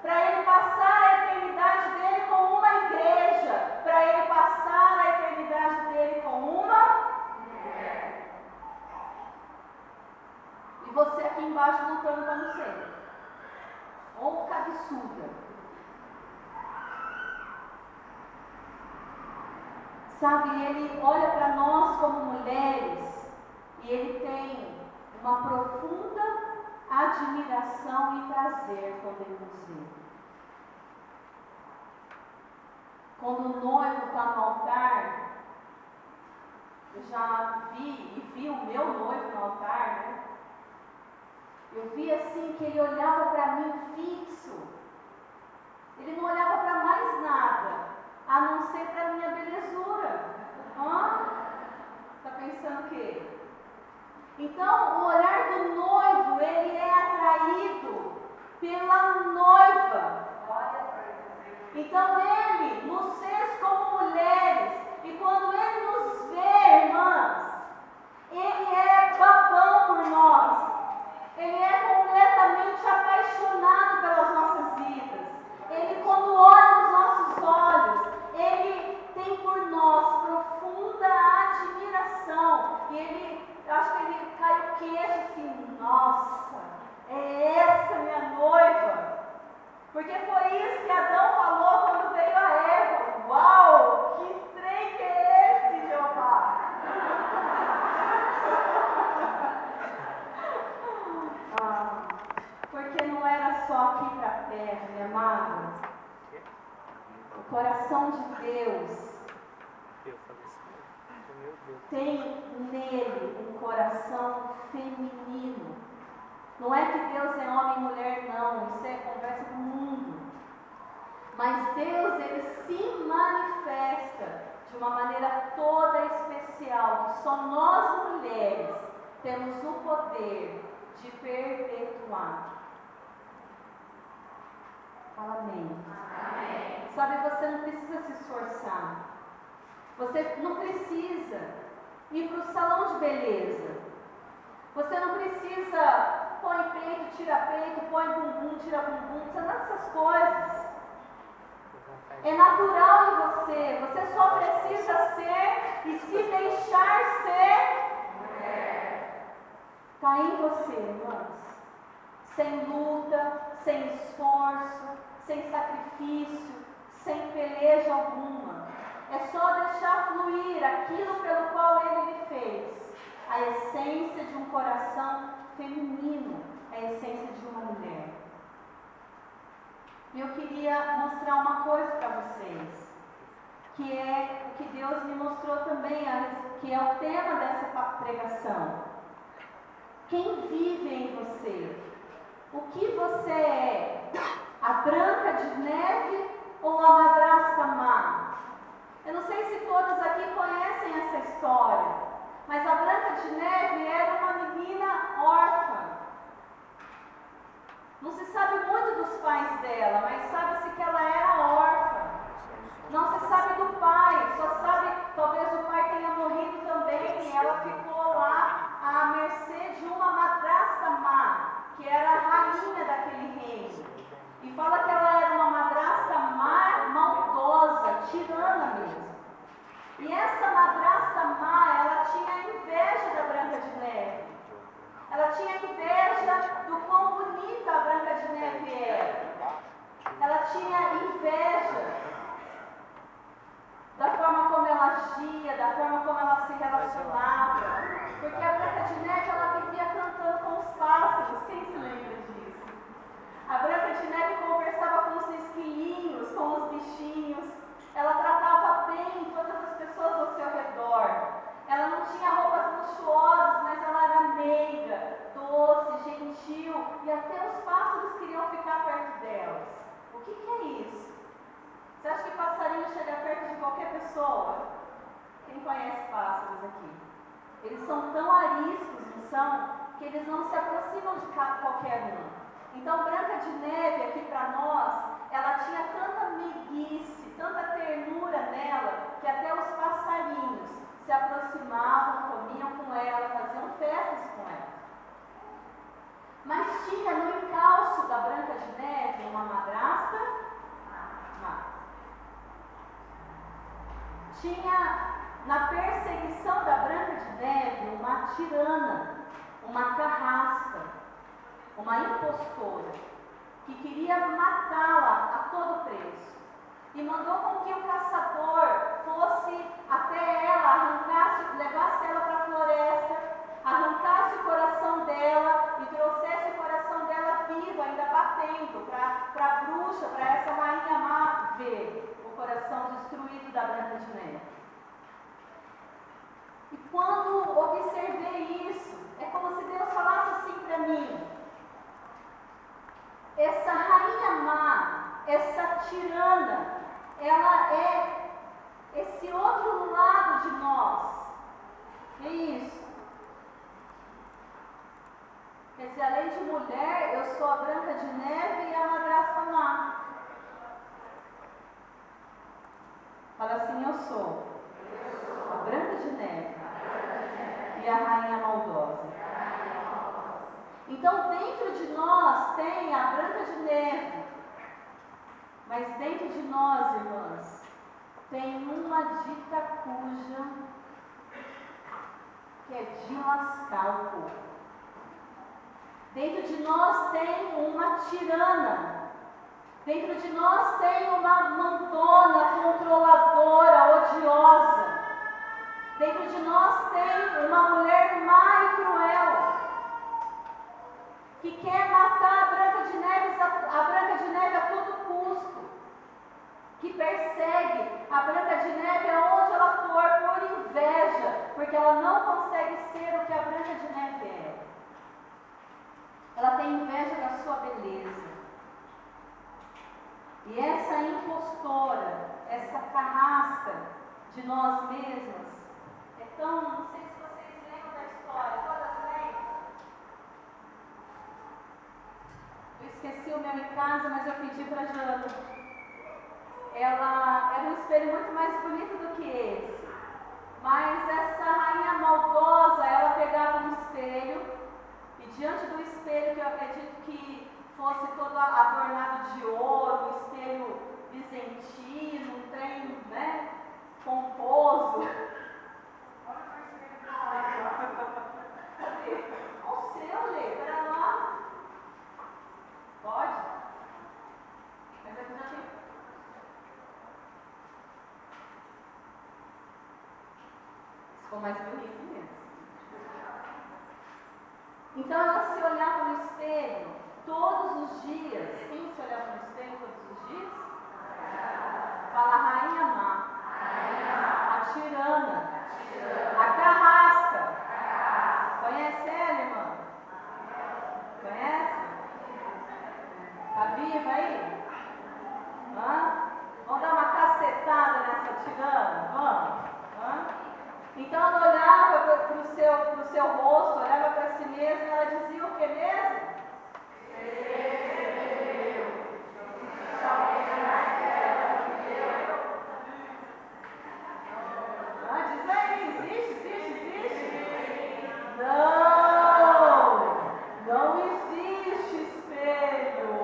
para ele passar a eternidade dele com uma igreja, para ele passar a eternidade dele com uma mulher. E você aqui embaixo lutando para não ser. Ou cabeçuda. Sabe, Ele olha para nós como mulheres e Ele tem uma profunda admiração e prazer quando Ele nos vê. Quando o noivo está no altar, eu já vi o meu noivo no altar, né? Eu vi assim que ele olhava para mim fixo. Ele não olhava para mais nada, a não ser para a minha belezura. Está pensando o quê? Então, o olhar do noivo, ele é atraído pela noiva. Então, ele nos fez como mulheres. E quando ele nos vê, irmãs, ele é babão por nós. Ele é completamente apaixonado pelas nossas vidas. Ele, quando olha nos nossos olhos, ele tem por nós profunda admiração. E ele, eu acho que ele cai o queixo assim, nossa, é essa minha noiva. Porque foi isso que Adão falou quando veio a Eva. Uau, que trem que é esse, Jeová? Porque não era só aqui para a terra, minha amada. O coração de Deus tem nele um coração feminino. Não é que Deus é homem e mulher, não. Isso é conversa do mundo. Mas Deus, ele se manifesta de uma maneira toda especial, que só nós mulheres temos o poder de perpetuar. Fala amém. Amém. Sabe, você não precisa se esforçar. Você não precisa ir para o salão de beleza. Você não precisa põe peito, tira peito, põe bumbum, tira bumbum, você não essas coisas. É natural em você. Você só precisa ser e se deixar ser. Está em você, irmãos. Sem luta, sem esforço, sem sacrifício, sem peleja alguma. É só deixar fluir aquilo pelo qual Ele lhe fez. A essência de um coração feminino, a essência de uma mulher. E eu queria mostrar uma coisa para vocês, que é o que Deus me mostrou também, que é o tema dessa pregação. Quem vive em você? O que você é? A Branca de Neve ou a madrasta má? Eu não sei se todos aqui conhecem essa história, mas a Branca de Neve era uma menina órfã. Não se sabe muito dos pais dela, mas sabe-se que ela era órfã. Não se sabe do pai, só sabe, talvez o pai tenha morrido também, e ela ficou lá à mercê de uma madrasta má, que era a rainha daquele reino. E fala que ela era uma madrasta má, maldosa, tirana mesmo. E essa madrasta má, ela tinha inveja da Branca de Neve. Ela tinha inveja do quão bonita a Branca de Neve era. Ela tinha inveja da forma como ela agia, da forma como ela se relacionava. Porque a Branca de Neve, ela vivia cantando com os pássaros. Quem se lembra disso? A Branca de Neve conversava com os esquilinhos, com os bichinhos. Ela tratava bem todas as pessoas ao seu redor. Ela não tinha roupas luxuosas, mas ela era meiga, doce, gentil. E até os pássaros queriam ficar perto delas. O que é isso? Você acha que passarinho chega perto de qualquer pessoa? Quem conhece pássaros aqui? Eles são tão ariscos, não são? Que eles não se aproximam de qualquer um. Então, Branca de Neve, aqui para nós, ela tinha tanta meiguice, tanta ternura nela, que até os passarinhos se aproximavam, comiam com ela, faziam festas com ela. Mas tinha no encalço da Branca de Neve uma madrasta má. Tinha na perseguição da Branca de Neve uma tirana, uma carrasca, uma impostora, que queria matá-la a todo preço. E mandou com que o caçador fosse até ela, arrancasse, levasse ela para a floresta, arrancasse o coração dela e trouxesse o coração dela vivo, ainda batendo, para a bruxa, para essa rainha má ver o coração destruído da Branca de Neve. E quando observei isso, é como se Deus falasse assim para mim: essa rainha má, essa tirana, ela é esse outro lado de nós. É isso. Quer dizer, além de mulher, eu sou a Branca de Neve e a madrasta má. Fala assim: eu sou a Branca de Neve e a rainha maldosa. Então, dentro de nós tem a Branca de Neve, mas dentro de nós, irmãs, tem uma dita cuja que é de lascar o povo. Dentro de nós tem uma tirana. Dentro de nós tem uma mandona, controladora, odiosa. Dentro de nós tem uma mulher má e cruel, que quer matar a Branca de Neve a todo custo, que persegue a Branca de Neve aonde ela for, por inveja, porque ela não consegue ser o que a Branca de Neve é. Ela tem inveja da sua beleza. E essa impostora, essa carrasca de nós mesmas, é tão, não sei se vocês lembram da história, todas lembram? Eu esqueci o meu em casa, mas eu pedi para a Jana. Ela era um espelho muito mais bonito do que esse. Mas essa rainha maldosa, ela pegava um espelho, e diante do espelho, que eu acredito que fosse todo adornado de ouro, um espelho bizantino, um trem, né, pomposo. O seu, Lê, para lá. Pode? Mas aqui já tem. Ficou mais bonito mesmo. Então ela se olhava no espelho todos os dias. Quem se olhava no espelho todos os dias? Fala a rainha má, a tirana, a carrasca. Conhece ela, irmã? Conhece? Está viva aí? Hã? Vamos dar uma cacetada nessa tirana? Vamos? Hã? Então ela olhava para o seu rosto, olhava para si mesma e ela dizia o que mesmo? Diz aí, existe? Não existe espelho.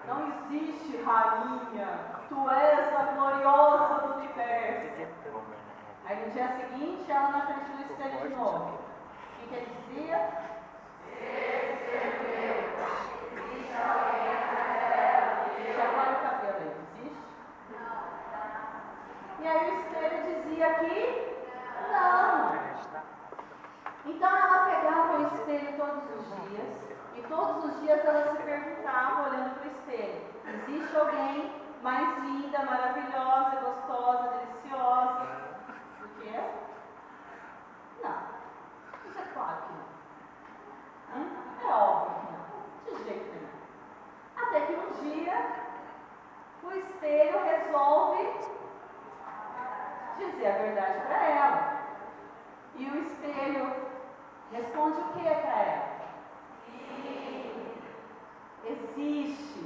Não existe rainha. Tu és a gloriosa do universo. Aí no dia seguinte, ela na frente do espelho de novo. O que ele dizia? Chacoalha o cabelo aí, existe? E aí o espelho dizia que não. Então ela pegava o espelho todos os dias, e todos os dias ela se perguntava, olhando para o espelho: existe alguém mais linda, maravilhosa, gostosa, deliciosa do que eu? Não. Isso é claro que não. É óbvio que não. De jeito nenhum. Até que um dia o espelho resolve dizer a verdade para ela. E o espelho responde o que para ela? Sim. Existe.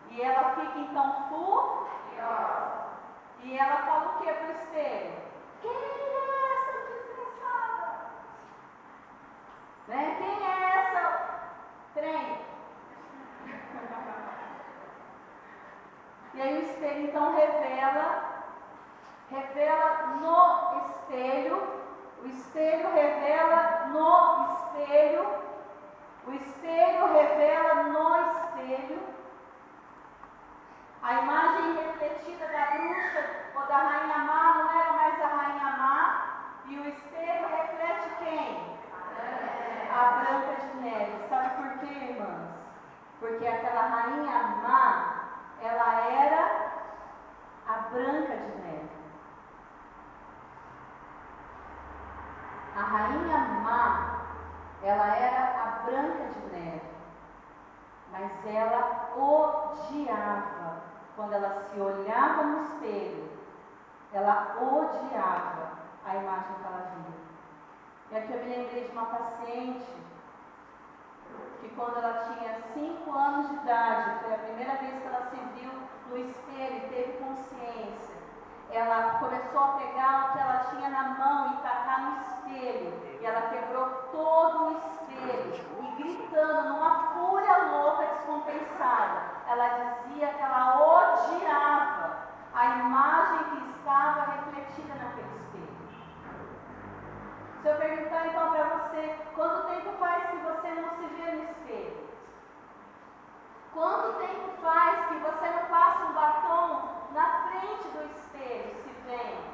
E ela fica então furiosa. E ela fala o que para o espelho? Quem é essa desgraçada? Né? Quem é essa trem? E aí o espelho então revela no espelho, o espelho revela no espelho, o espelho revela no espelho, a imagem refletida da bruxa ou da rainha má não era mais a rainha má, e o espelho reflete quem? A Branca de Neve. Sabe por quê, irmãs? Porque aquela rainha má, ela era a Branca de Neve. Ela era a Branca de Neve, mas ela odiava quando ela se olhava no espelho. Ela odiava a imagem que ela via. E aqui eu me lembrei de uma paciente que quando ela tinha 5 anos de idade, foi a primeira vez que ela se viu no espelho e teve consciência. Ela começou a pegar o que ela tinha na mão e tacar no espelho. E ela quebrou todo o espelho e gritando numa fúria louca, descompensada. Ela dizia que ela odiava a imagem que estava refletida naquele espelho. Se eu perguntar então para você, quanto tempo faz que você não se vê no espelho? Quanto tempo faz que você não passa um batom na frente do espelho, se vendo?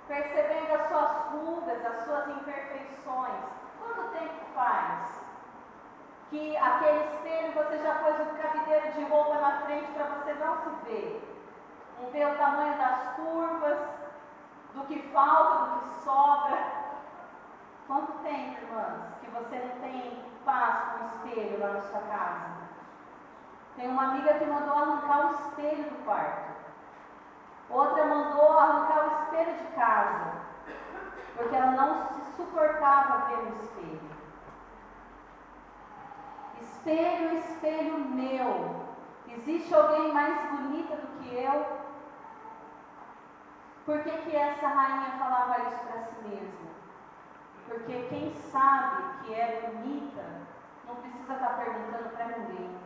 Percebendo as suas rugas, as suas imperfeições? Quanto tempo faz que aquele espelho você já pôs o cabideiro de roupa na frente para você não se ver? Não ver o tamanho das curvas, do que falta, do que sobra? Quanto tempo, irmãs, que você não tem paz com o espelho lá na sua casa? Tem uma amiga que mandou arrancar o espelho do quarto. Outra mandou arrancar o espelho de casa, porque ela não se suportava ver no espelho. Espelho, espelho meu, existe alguém mais bonita do que eu? Por que essa rainha falava isso para si mesma? Porque quem sabe que é bonita não precisa estar perguntando para ninguém.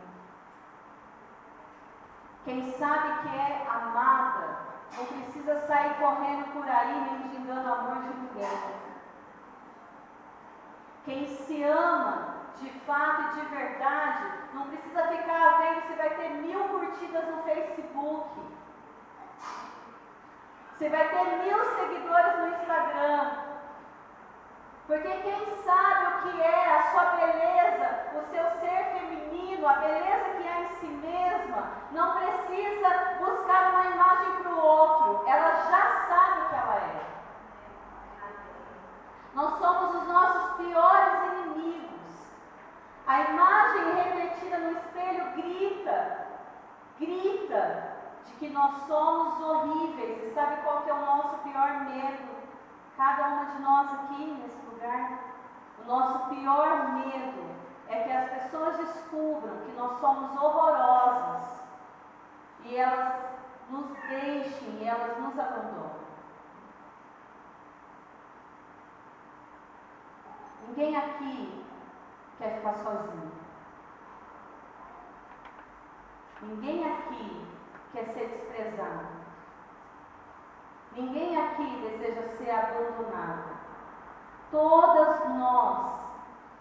Quem sabe que é amada não precisa sair correndo por aí mendigando o amor de ninguém. Quem se ama de fato e de verdade não precisa ficar vendo se vai ter 1000 curtidas no Facebook, se vai ter 1000 seguidores no Instagram. Porque quem sabe o que é a sua beleza, o seu ser feminino, a beleza que há em si mesma, não precisa buscar uma imagem para o outro. Ela já sabe o que ela é. Nós somos os nossos piores inimigos. A imagem refletida no espelho grita de que nós somos horríveis. E sabe qual que é o nosso pior medo? Cada uma de nós aqui nesse lugar, o nosso pior medo é que as pessoas descubram que nós somos horrorosas e elas nos deixem e elas nos abandonem. Ninguém aqui quer ficar sozinho. Ninguém aqui quer ser desprezado. Ninguém aqui deseja ser abandonado. Todas nós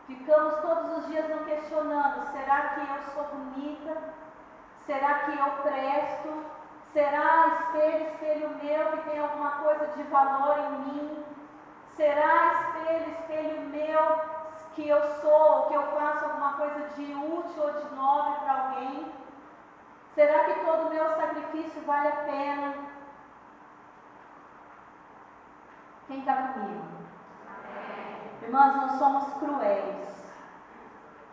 ficamos todos os dias nos questionando: será que eu sou bonita? Será que eu presto? Será espelho, espelho meu, que tem alguma coisa de valor em mim? Será espelho, espelho meu, que eu sou, que eu faço alguma coisa de útil ou de nobre para alguém? Será que todo o meu sacrifício vale a pena? Quem está comigo? Amém. Irmãs, nós somos cruéis.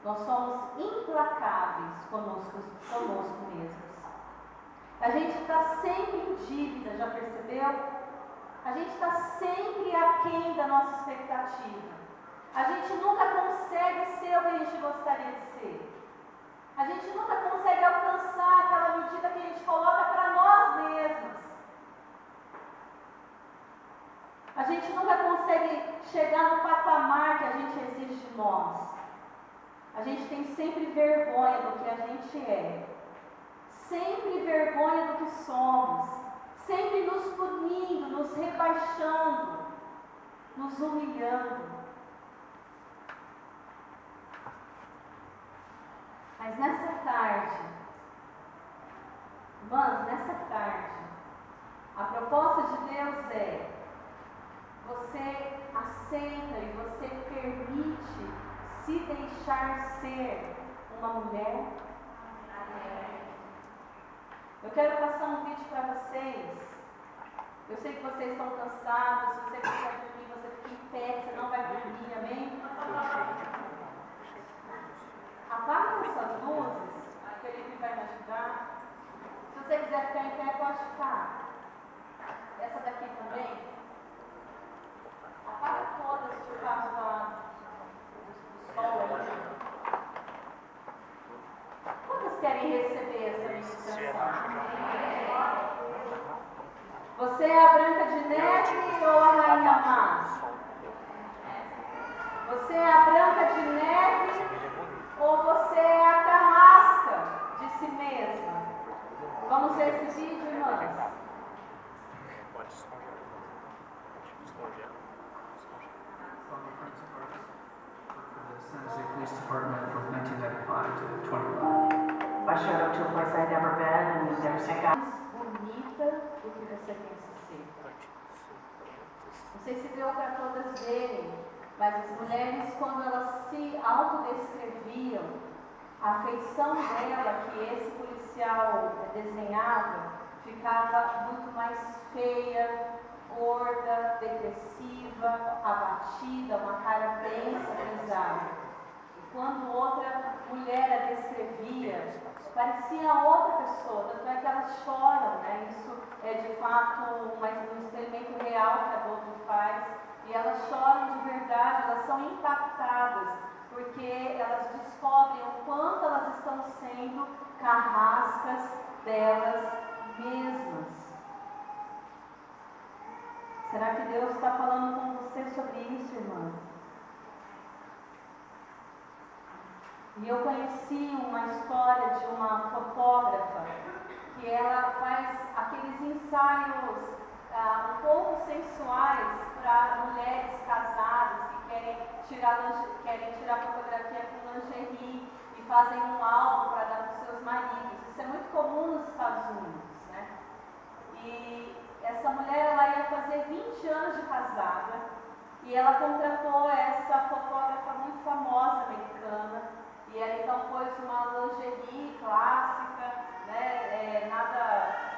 Nós somos implacáveis conosco mesmos. A gente está sempre em dívida, já percebeu? A gente está sempre aquém da nossa expectativa. A gente nunca consegue ser o que a gente gostaria de ser. A gente nunca consegue alcançar aquela medida que a gente coloca para nós mesmos. A gente nunca consegue chegar no patamar que a gente exige de nós. A gente tem sempre vergonha do que a gente é. Sempre vergonha do que somos. Sempre nos punindo, nos rebaixando, nos humilhando. Mas nessa tarde, irmãs, nessa tarde, a proposta de Deus é: você aceita e você permite se deixar ser uma mulher? Eu quero passar um vídeo para vocês. Eu sei que vocês estão cansados. Se você quiser dormir, você fica em pé, você não vai dormir, amém? Apaga essas luzes, o Felipe vai me ajudar. Se você quiser ficar em pé, pode ficar. Essa daqui também. Apaga todas por causa do sol aí. Quantas querem receber essa ministração? Você é a Branca de Neve ou a Rainha Má? Você é a Branca de Neve ou você é a carrasca de si mesma? Vamos ver esse vídeo, irmãs? Pode descongelar. Descongela. San Jose Police Department from 1995 to 2011. I showed up to a place I'd never been, and there was a guy. Bonita do que você pensa ser. Não sei se deu para todas verem, mas as mulheres, quando elas se autodescreviam, a feição dela que esse policial desenhava ficava muito mais feia, gorda, depressiva, abatida, uma cara bem pesada. E quando outra mulher a descrevia, parecia outra pessoa, tanto é que elas choram, né? Isso é de fato um experimento real que a Doutor faz, e elas choram de verdade, elas são impactadas, porque elas descobrem o quanto elas estão sendo carrascas delas mesmas. Será que Deus está falando com você sobre isso, irmã? E eu conheci uma história de uma fotógrafa que ela faz aqueles ensaios um pouco sensuais para mulheres casadas que querem tirar fotografia com lingerie e fazem um álbum para dar para os seus maridos. Isso é muito comum nos Estados Unidos, né? E essa mulher, ela ia fazer 20 anos de casada e ela contratou essa fotógrafa muito famosa americana, e ela então pôs uma lingerie clássica, né, nada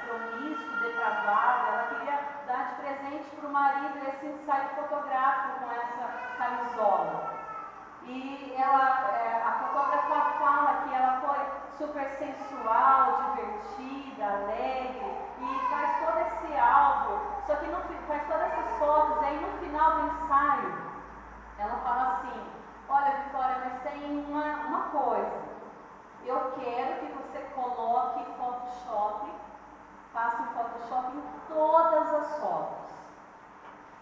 promíscuo, depravado. Ela queria dar de presente para o marido esse ensaio fotográfico com essa camisola. E a fotógrafa fala que ela foi super sensual, divertida, alegre, e faz todo esse álbum, só que faz todas essas fotos, e aí no final do ensaio, ela fala assim: olha, Vitória, mas tem uma coisa, eu quero que você coloque Photoshop, faça Photoshop em todas as fotos.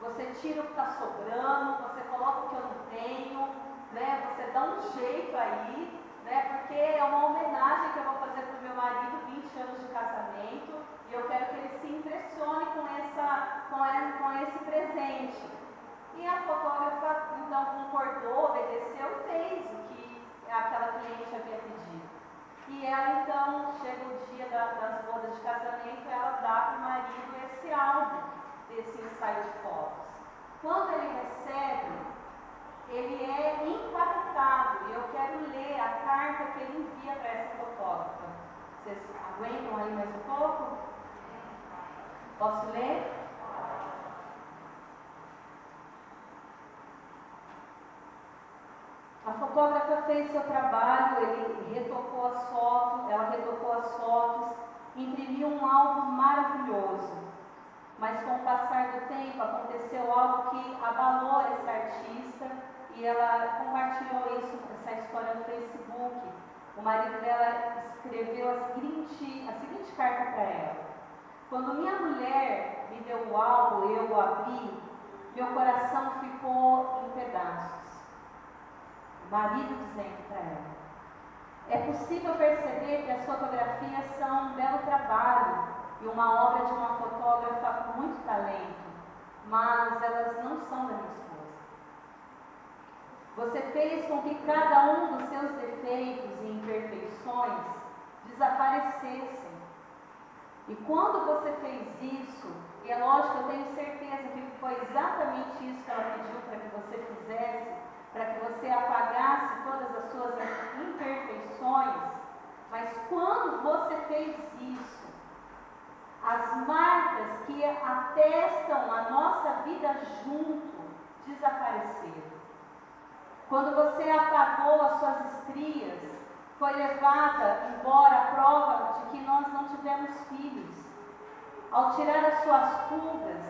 Você tira o que está sobrando, você coloca o que eu não tenho, né? Você dá um jeito aí, né? Porque é uma homenagem que eu vou fazer para o meu marido, 20 anos de casamento, e eu quero que ele se impressione com esse presente. E a fotógrafa então concordou, obedeceu e fez o que aquela cliente havia pedido. E ela então, chega o dia das bodas de casamento, ela dá para o marido esse álbum, desse ensaio de fotos. Quando ele recebe, ele é impactado, e eu quero ler a carta que ele envia para essa fotógrafa. Vocês aguentam aí mais um pouco? Posso ler? A fotógrafa fez seu trabalho, ela retocou as fotos, imprimiu um álbum maravilhoso. Mas com o passar do tempo aconteceu algo que abalou essa artista, e ela compartilhou essa história no Facebook. O marido dela escreveu a seguinte carta para ela: quando minha mulher me deu o álbum, eu o abri, meu coração ficou em pedaços. O marido dizendo para ela: é possível perceber que as fotografias são um belo trabalho e uma obra de uma fotógrafa com muito talento, mas elas não são da minha esposa. Você fez com que cada um dos seus defeitos e imperfeições desaparecessem. E quando você fez isso, e é lógico, eu tenho certeza que foi exatamente isso que ela pediu para que você fizesse, para que você apagasse todas as suas imperfeições, mas quando você fez isso, as marcas que atestam a nossa vida junto desapareceram. Quando você apagou as suas estrias, foi levada embora a prova de que nós não tivemos filhos. Ao tirar as suas pulgas,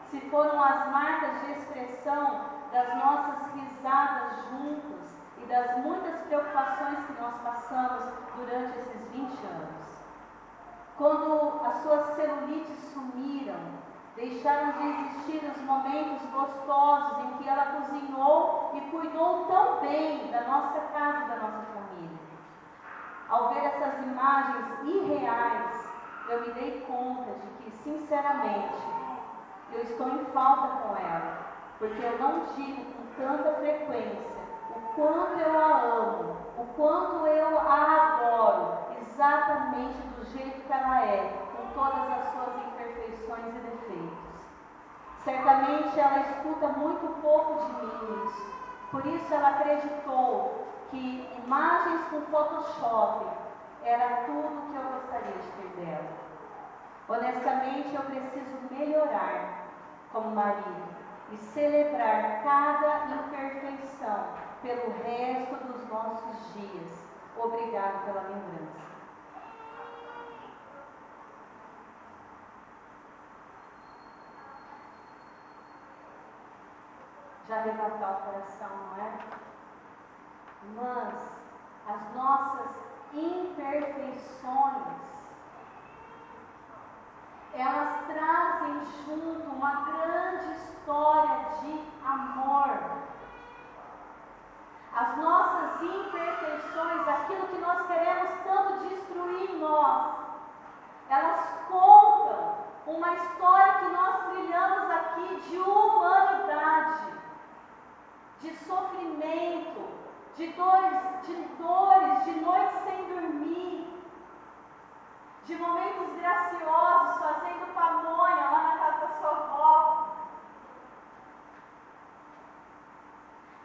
se foram as marcas de expressão das nossas risadas juntos e das muitas preocupações que nós passamos durante esses 20 anos. Quando as suas celulites sumiram, deixaram de existir os momentos gostosos em que ela cozinhou e cuidou tão bem da nossa casa e da nossa família. Ao ver essas imagens irreais, eu me dei conta de que, sinceramente, eu estou em falta com ela, porque eu não digo com tanta frequência o quanto eu a amo, o quanto eu a adoro, exatamente do jeito que ela é, com todas as suas imperfeições e defeitos. Certamente ela escuta muito pouco de mim isso, por isso ela acreditou que imagens com Photoshop era tudo que eu gostaria de ter dela. Honestamente, eu preciso melhorar como marido e celebrar cada imperfeição pelo resto dos nossos dias. Obrigado pela lembrança. Já arrebatou o coração, não é? Mas as nossas imperfeições, elas trazem junto uma grande história de amor. As nossas imperfeições, aquilo que nós queremos tanto destruir em nós, elas contam uma história que nós trilhamos aqui de humanidade, de sofrimento, de dores, de noites sem dormir, de momentos graciosos, fazendo pamonha lá na casa da sua avó.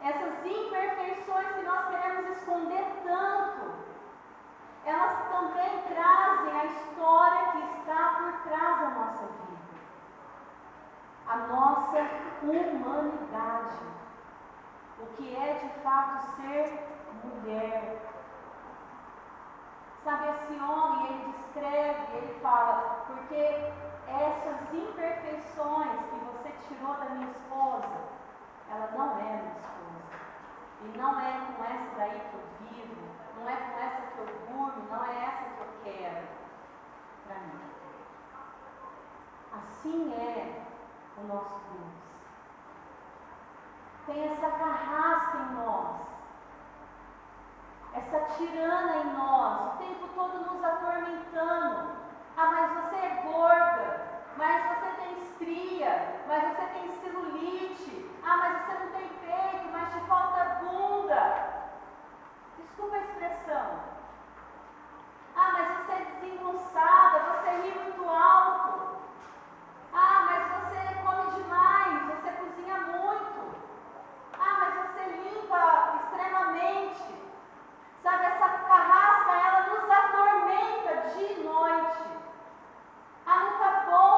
Essas imperfeições que nós queremos esconder tanto, elas também trazem a história que está por trás da nossa vida. A nossa humanidade. O que é de fato ser mulher. Sabe, esse homem, ele descreve, ele fala, porque essas imperfeições que você tirou da minha esposa, ela não é minha esposa. E não é com essa daí que eu vivo, não é com essa que eu durmo, não é essa que eu quero para mim. Assim é o nosso Deus. Tem essa carrasca em nós, essa tirana em nós, o tempo todo nos atormentando. Ah, mas você é gorda, mas você tem estria, mas você tem celulite, ah, mas você não tem peito, mas te falta bunda. Desculpa a expressão. Ah, mas você é desengonçada, você ri muito alto. Ah, mas você come demais, você cozinha muito. Ah, mas você limpa extremamente. Sabe, essa carrasca, ela nos atormenta de noite. Ah, não tá bom.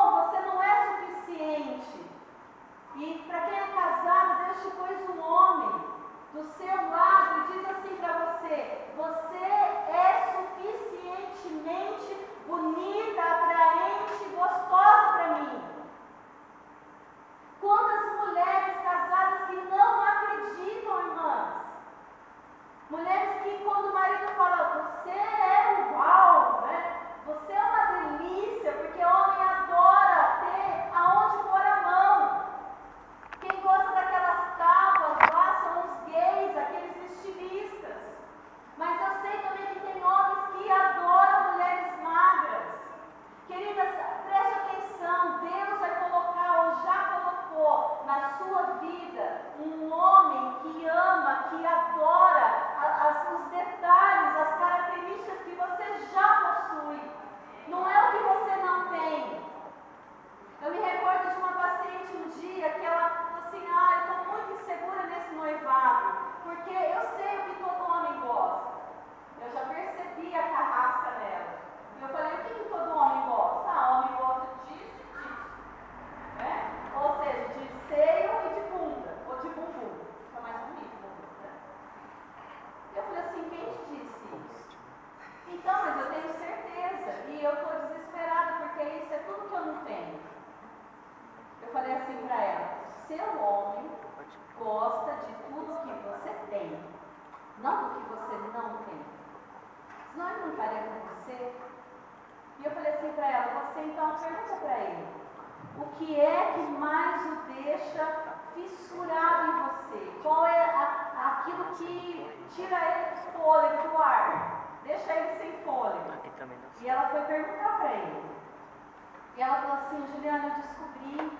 ela falou assim, Juliana, eu descobri,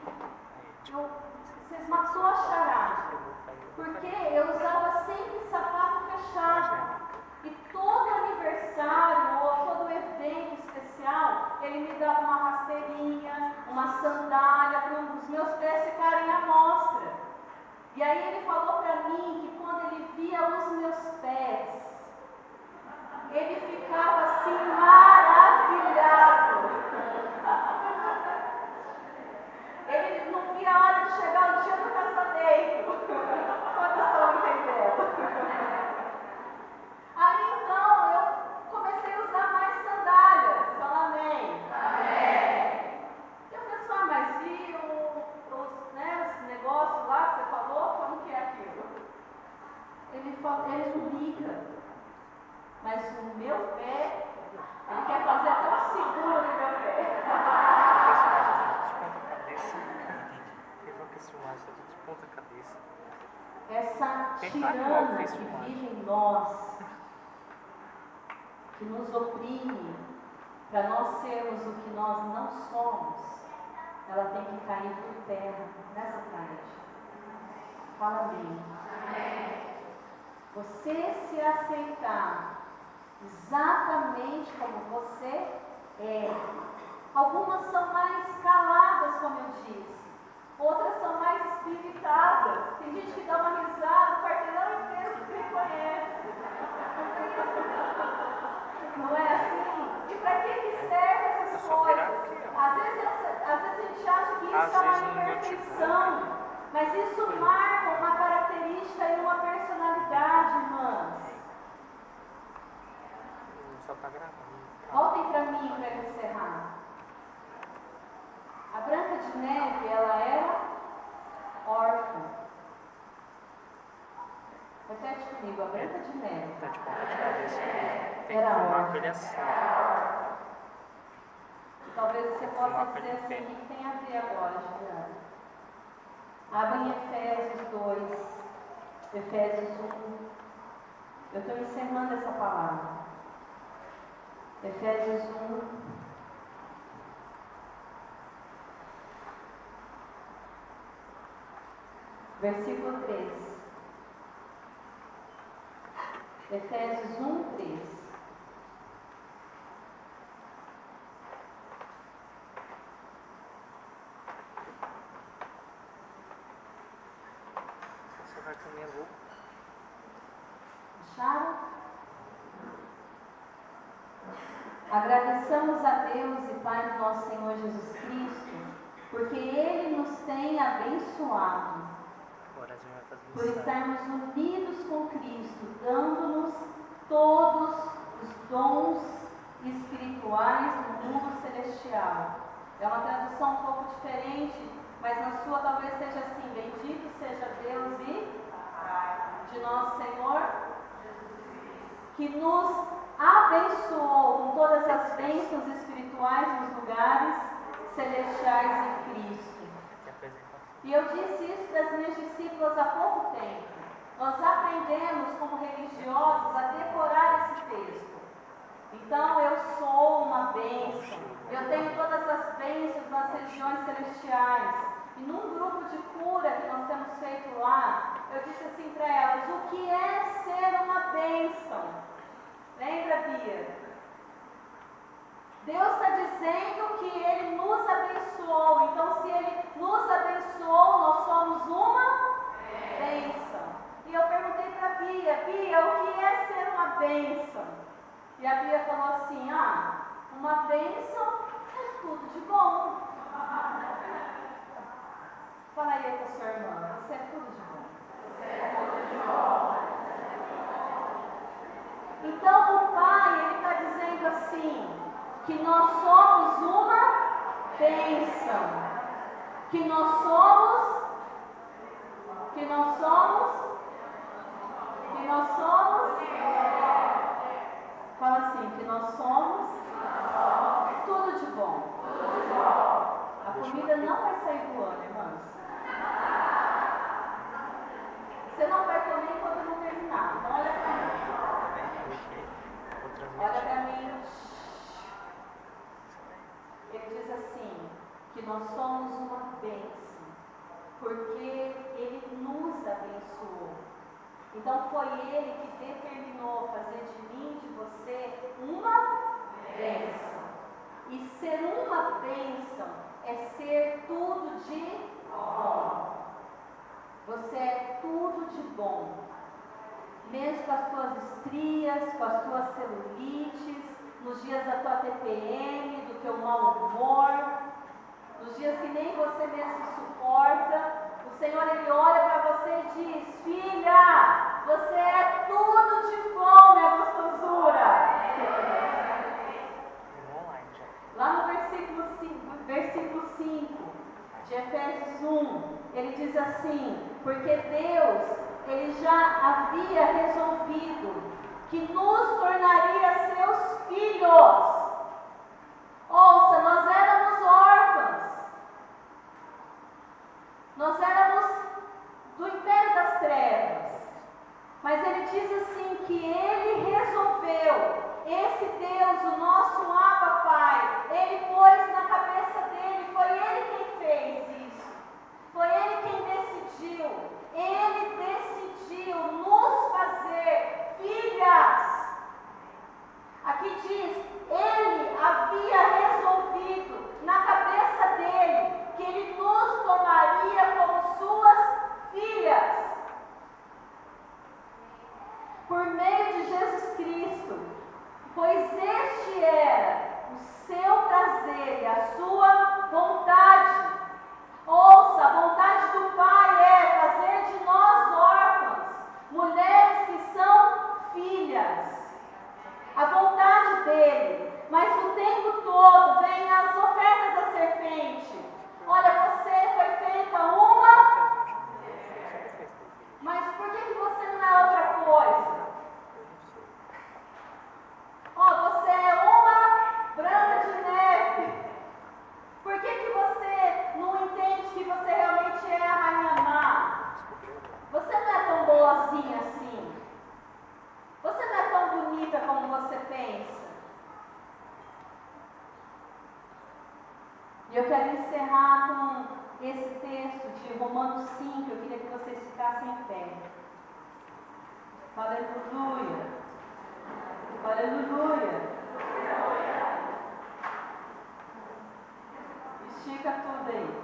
vocês matou a charada, porque eu usava sempre sapato fechado. E todo aniversário ou todo evento especial, ele me dava uma rasteirinha, uma sandália, para os meus pés ficarem à mostra. E aí ele falou para mim que quando ele via os meus pés, ele ficava assim maravilhado. Ele não via a hora de chegar o dia do casamento. Quantos estão entendendo? Aí então eu comecei a usar mais sandálias. Fala amém. Amém. E eu falei, mas e os negócios lá que você falou, como que é aquilo? Ele falou, ele não liga. Mas o meu pé, ele quer fazer até um seguro no meu pé. Essa tirana que vive em nós, que nos oprime, para nós sermos o que nós não somos, ela tem que cair por terra nessa tarde. Fala amém. Você se aceitar exatamente como você é. Algumas são mais caladas, como eu disse. Outras são mais espiritadas. Tem gente que dá uma risada, o quarteirão inteiro que me conhece. Não é assim? E para que servem essas coisas? Às vezes a gente acha que isso é uma imperfeição, mas isso marca uma característica e uma personalidade, irmãs. Só tá gravando. Voltem para mim para encerrar. A Branca de Neve, ela era órfã. Repete comigo, a Branca de Neve. Tá de ponta de cabeça mesmo. Tem que Era filmar órfã. com ele assim. E talvez você possa dizer assim, o que tem a ver agora, Juliana? Abra em Efésios 2, Efésios 1. Eu estou encerrando essa palavra. Efésios 1. Versículo 3. Efésios 1, 3. Você vai comer louco. Acharam? Agradeçamos a Deus e Pai do nosso Senhor Jesus Cristo, porque Ele nos tem abençoado por estarmos unidos com Cristo, dando-nos todos os dons espirituais do mundo celestial. É uma tradução um pouco diferente, mas na sua talvez seja assim: bendito seja Deus e de nosso Senhor, que nos abençoou com todas as bênçãos espirituais nos lugares celestiais em Cristo. E eu disse isso para as minhas discípulas há pouco tempo. Nós aprendemos como religiosos a decorar esse texto. Então eu sou uma bênção, eu tenho todas as bênçãos nas regiões celestiais. E num grupo de cura que nós temos feito lá, eu disse assim para elas: o que é ser uma bênção? Lembra, Bia? Deus está dizendo que Ele nos abençoou. Então, se Ele nos abençoou, nós somos uma bênção. E eu perguntei para a Bia: Bia, o que é ser uma bênção? E a Bia falou assim: uma bênção é tudo de bom. Fala aí com a sua irmã: você é tudo de bom. Você é tudo de bom. Então, o Pai, Ele está dizendo assim: que nós somos uma bênção, que nós somos, fala assim, que nós somos tudo de bom. A comida não vai sair voando, irmãos. Você não vai comer enquanto não terminar. Então olha para mim. Olha para mim. Ele diz assim: nós somos uma bênção, porque Ele nos abençoou. Então foi Ele que determinou fazer de mim, de você, uma bênção. E ser uma bênção é ser tudo de bom. Você é tudo de bom. Mesmo com as tuas estrias, com as tuas celulites, nos dias da tua TPM, do teu mau humor, nos dias que nem você mesmo se suporta, o Senhor, Ele olha para você e diz: filha, você é tudo de bom, minha gostosura. Online já. Lá no versículo 5 de Efésios 1, ele diz assim: porque Deus, Ele já havia resolvido que nos tornaria seus filhos. Ouça, nós éramos órfãos. Nós éramos do império das trevas. Mas Ele diz assim que Ele resolveu, esse Deus, o nosso Abba Pai, Ele pôs na cabeça dele, foi Ele quem fez isso. Foi Ele quem decidiu. Ele decidiu nos fazer filhas. Aqui diz, Ele havia resolvido na cabeça dele que Ele nos tomaria como suas filhas. Por meio de Jesus Cristo, pois este era o seu prazer e a sua vontade. Ouça, a vontade do Pai é fazer de nós órfãos, mulheres que são filhas. A vontade dele, mas o tempo todo vem as ofertas da serpente. Olha, você foi feita uma, mas por que você não é outra coisa? Você é uma branca de neve. Por que você não entende que você realmente é a rainha má? Você não é tão boazinha assim. Você não é tão bonita como você pensa. E eu quero encerrar com esse texto de Romanos 5. Eu queria que vocês ficassem em pé. Aleluia. Aleluia. Estica tudo aí.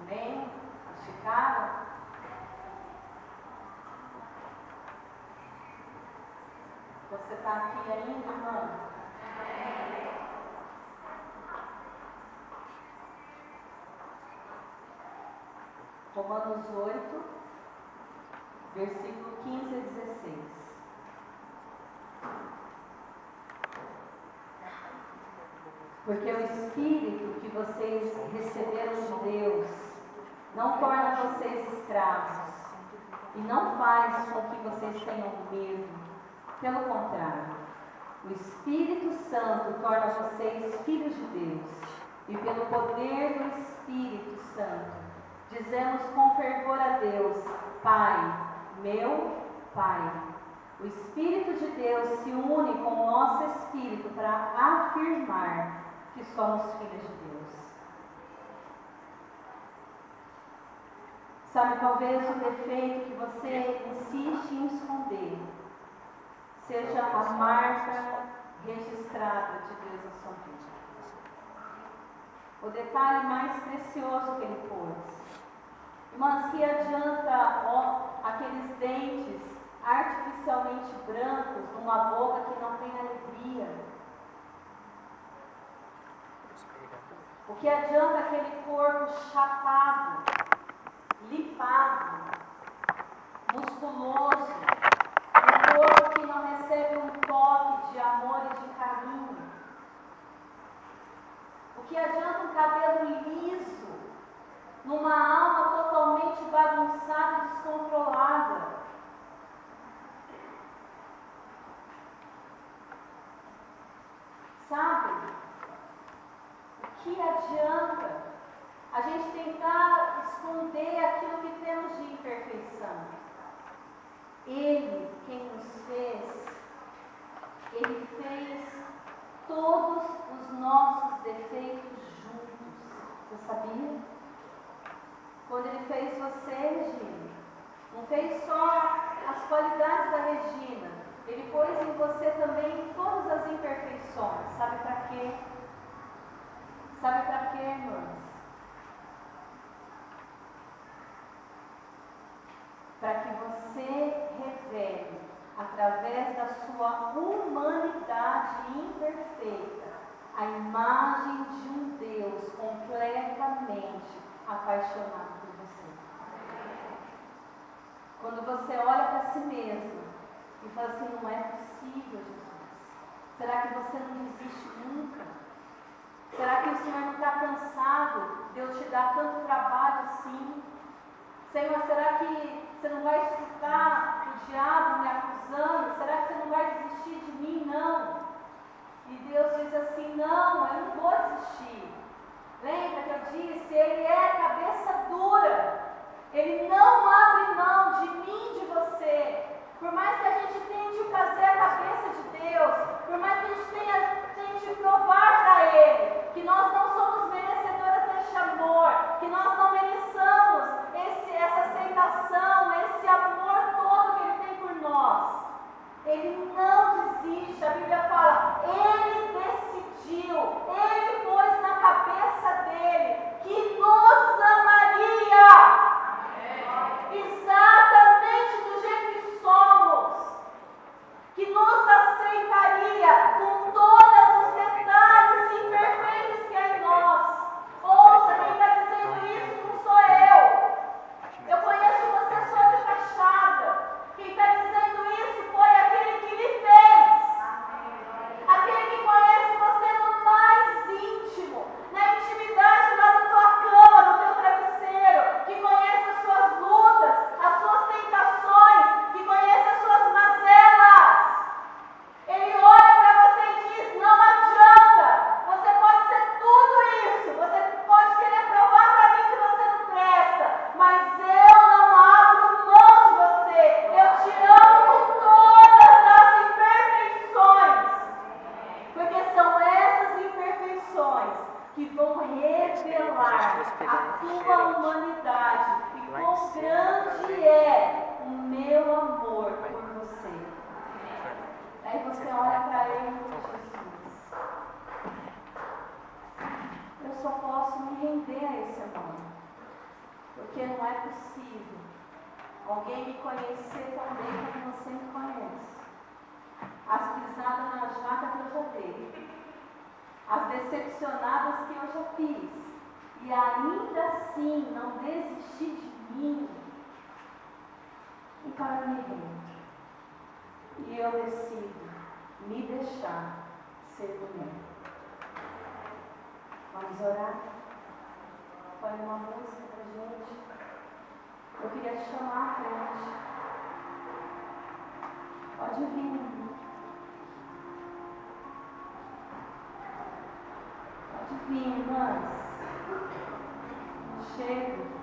Amém? Esticaram? Você está aqui ainda, irmão? Romanos 8, versículo 15 a 16. Porque o Espírito que vocês receberam de Deus não torna vocês escravos e não faz com que vocês tenham medo. Pelo contrário, o Espírito Santo torna vocês filhos de Deus. E pelo poder do Espírito Santo, dizemos com fervor a Deus: Pai, meu Pai. O Espírito de Deus se une com o nosso Espírito para afirmar que somos filhos de Deus. Sabe, talvez o defeito que você insiste em esconder seja a marca registrada de Deus na sua vida. O detalhe mais precioso que Ele pôs. Mas que adianta aqueles dentes artificialmente brancos numa boca que não tem alegria? O que adianta aquele corpo chapado, lipado, musculoso, um corpo que não recebe um toque de amor e de carinho? O que adianta um cabelo liso numa alma totalmente bagunçada e descontrolada? Sabe? O que adianta a gente gente tentar esconder aquilo que temos de imperfeição. Ele, quem nos fez, Ele fez todos os nossos defeitos juntos. Você sabia? Quando Ele fez você, Regina, não fez só as qualidades da Regina, Ele pôs em você também todas as imperfeições. Sabe para quê? Sabe para quê, irmãs? Para que você revele, através da sua humanidade imperfeita, a imagem de um Deus completamente apaixonado por você. Quando você olha para si mesmo e fala assim, não é possível, Jesus. Será que você não desiste nunca? Será que o Senhor não está cansado de eu te dar tanto trabalho assim? Senhor, será que você não vai escutar o diabo me acusando? Será que você não vai desistir de mim? Não. E Deus diz assim, não, eu não vou desistir. Lembra que eu disse, Ele é cabeça dura. Ele não abre mão de mim e de você. Por mais que a gente tente fazer a cabeça de Deus, por mais que a gente tente provar para Ele que nós não somos merecedoras deste amor, que nós não mereçamos essa aceitação, esse amor todo que Ele tem por nós. Ele não desiste. A Bíblia fala, Ele decidiu, Ele pôs na cabeça dele que nos amaria. Exatamente do jeito que somos, que nos aceitaria com todos os detalhes imperfeitos que há em nós. Ouça, quem está dizendo isso não sou eu. Eu conheço você só de fachada. Quem está dizendo isso foi aquele que lhe fez. Aquele que conhece você no mais íntimo, na intimidade lá da tua cama, no teu travesseiro, que conhece as suas lutas, as suas tentações, que conhece as suas mazelas. Ele olha para você e diz, não adianta, você pode ser tudo isso, você pode querer provar para mim que você não presta, mas eu não abro mão de você, eu te amo com todas as imperfeições, porque são essas imperfeições que vão revelar a tua humanidade e quão grande é o meu amor por você. Aí você olha para Ele e diz, Jesus, eu só posso me render a esse amor, porque não é possível alguém me conhecer tão bem como você me conhece. As pisadas na jaca que eu já dei, as decepcionadas que eu já fiz, e ainda assim não desistir de mim, então eu me rendo. E eu decido me deixar ser comigo. Vamos orar? Põe uma música pra gente. Eu queria te chamar à frente. Pode vir. Pode vir, irmãs. Chega.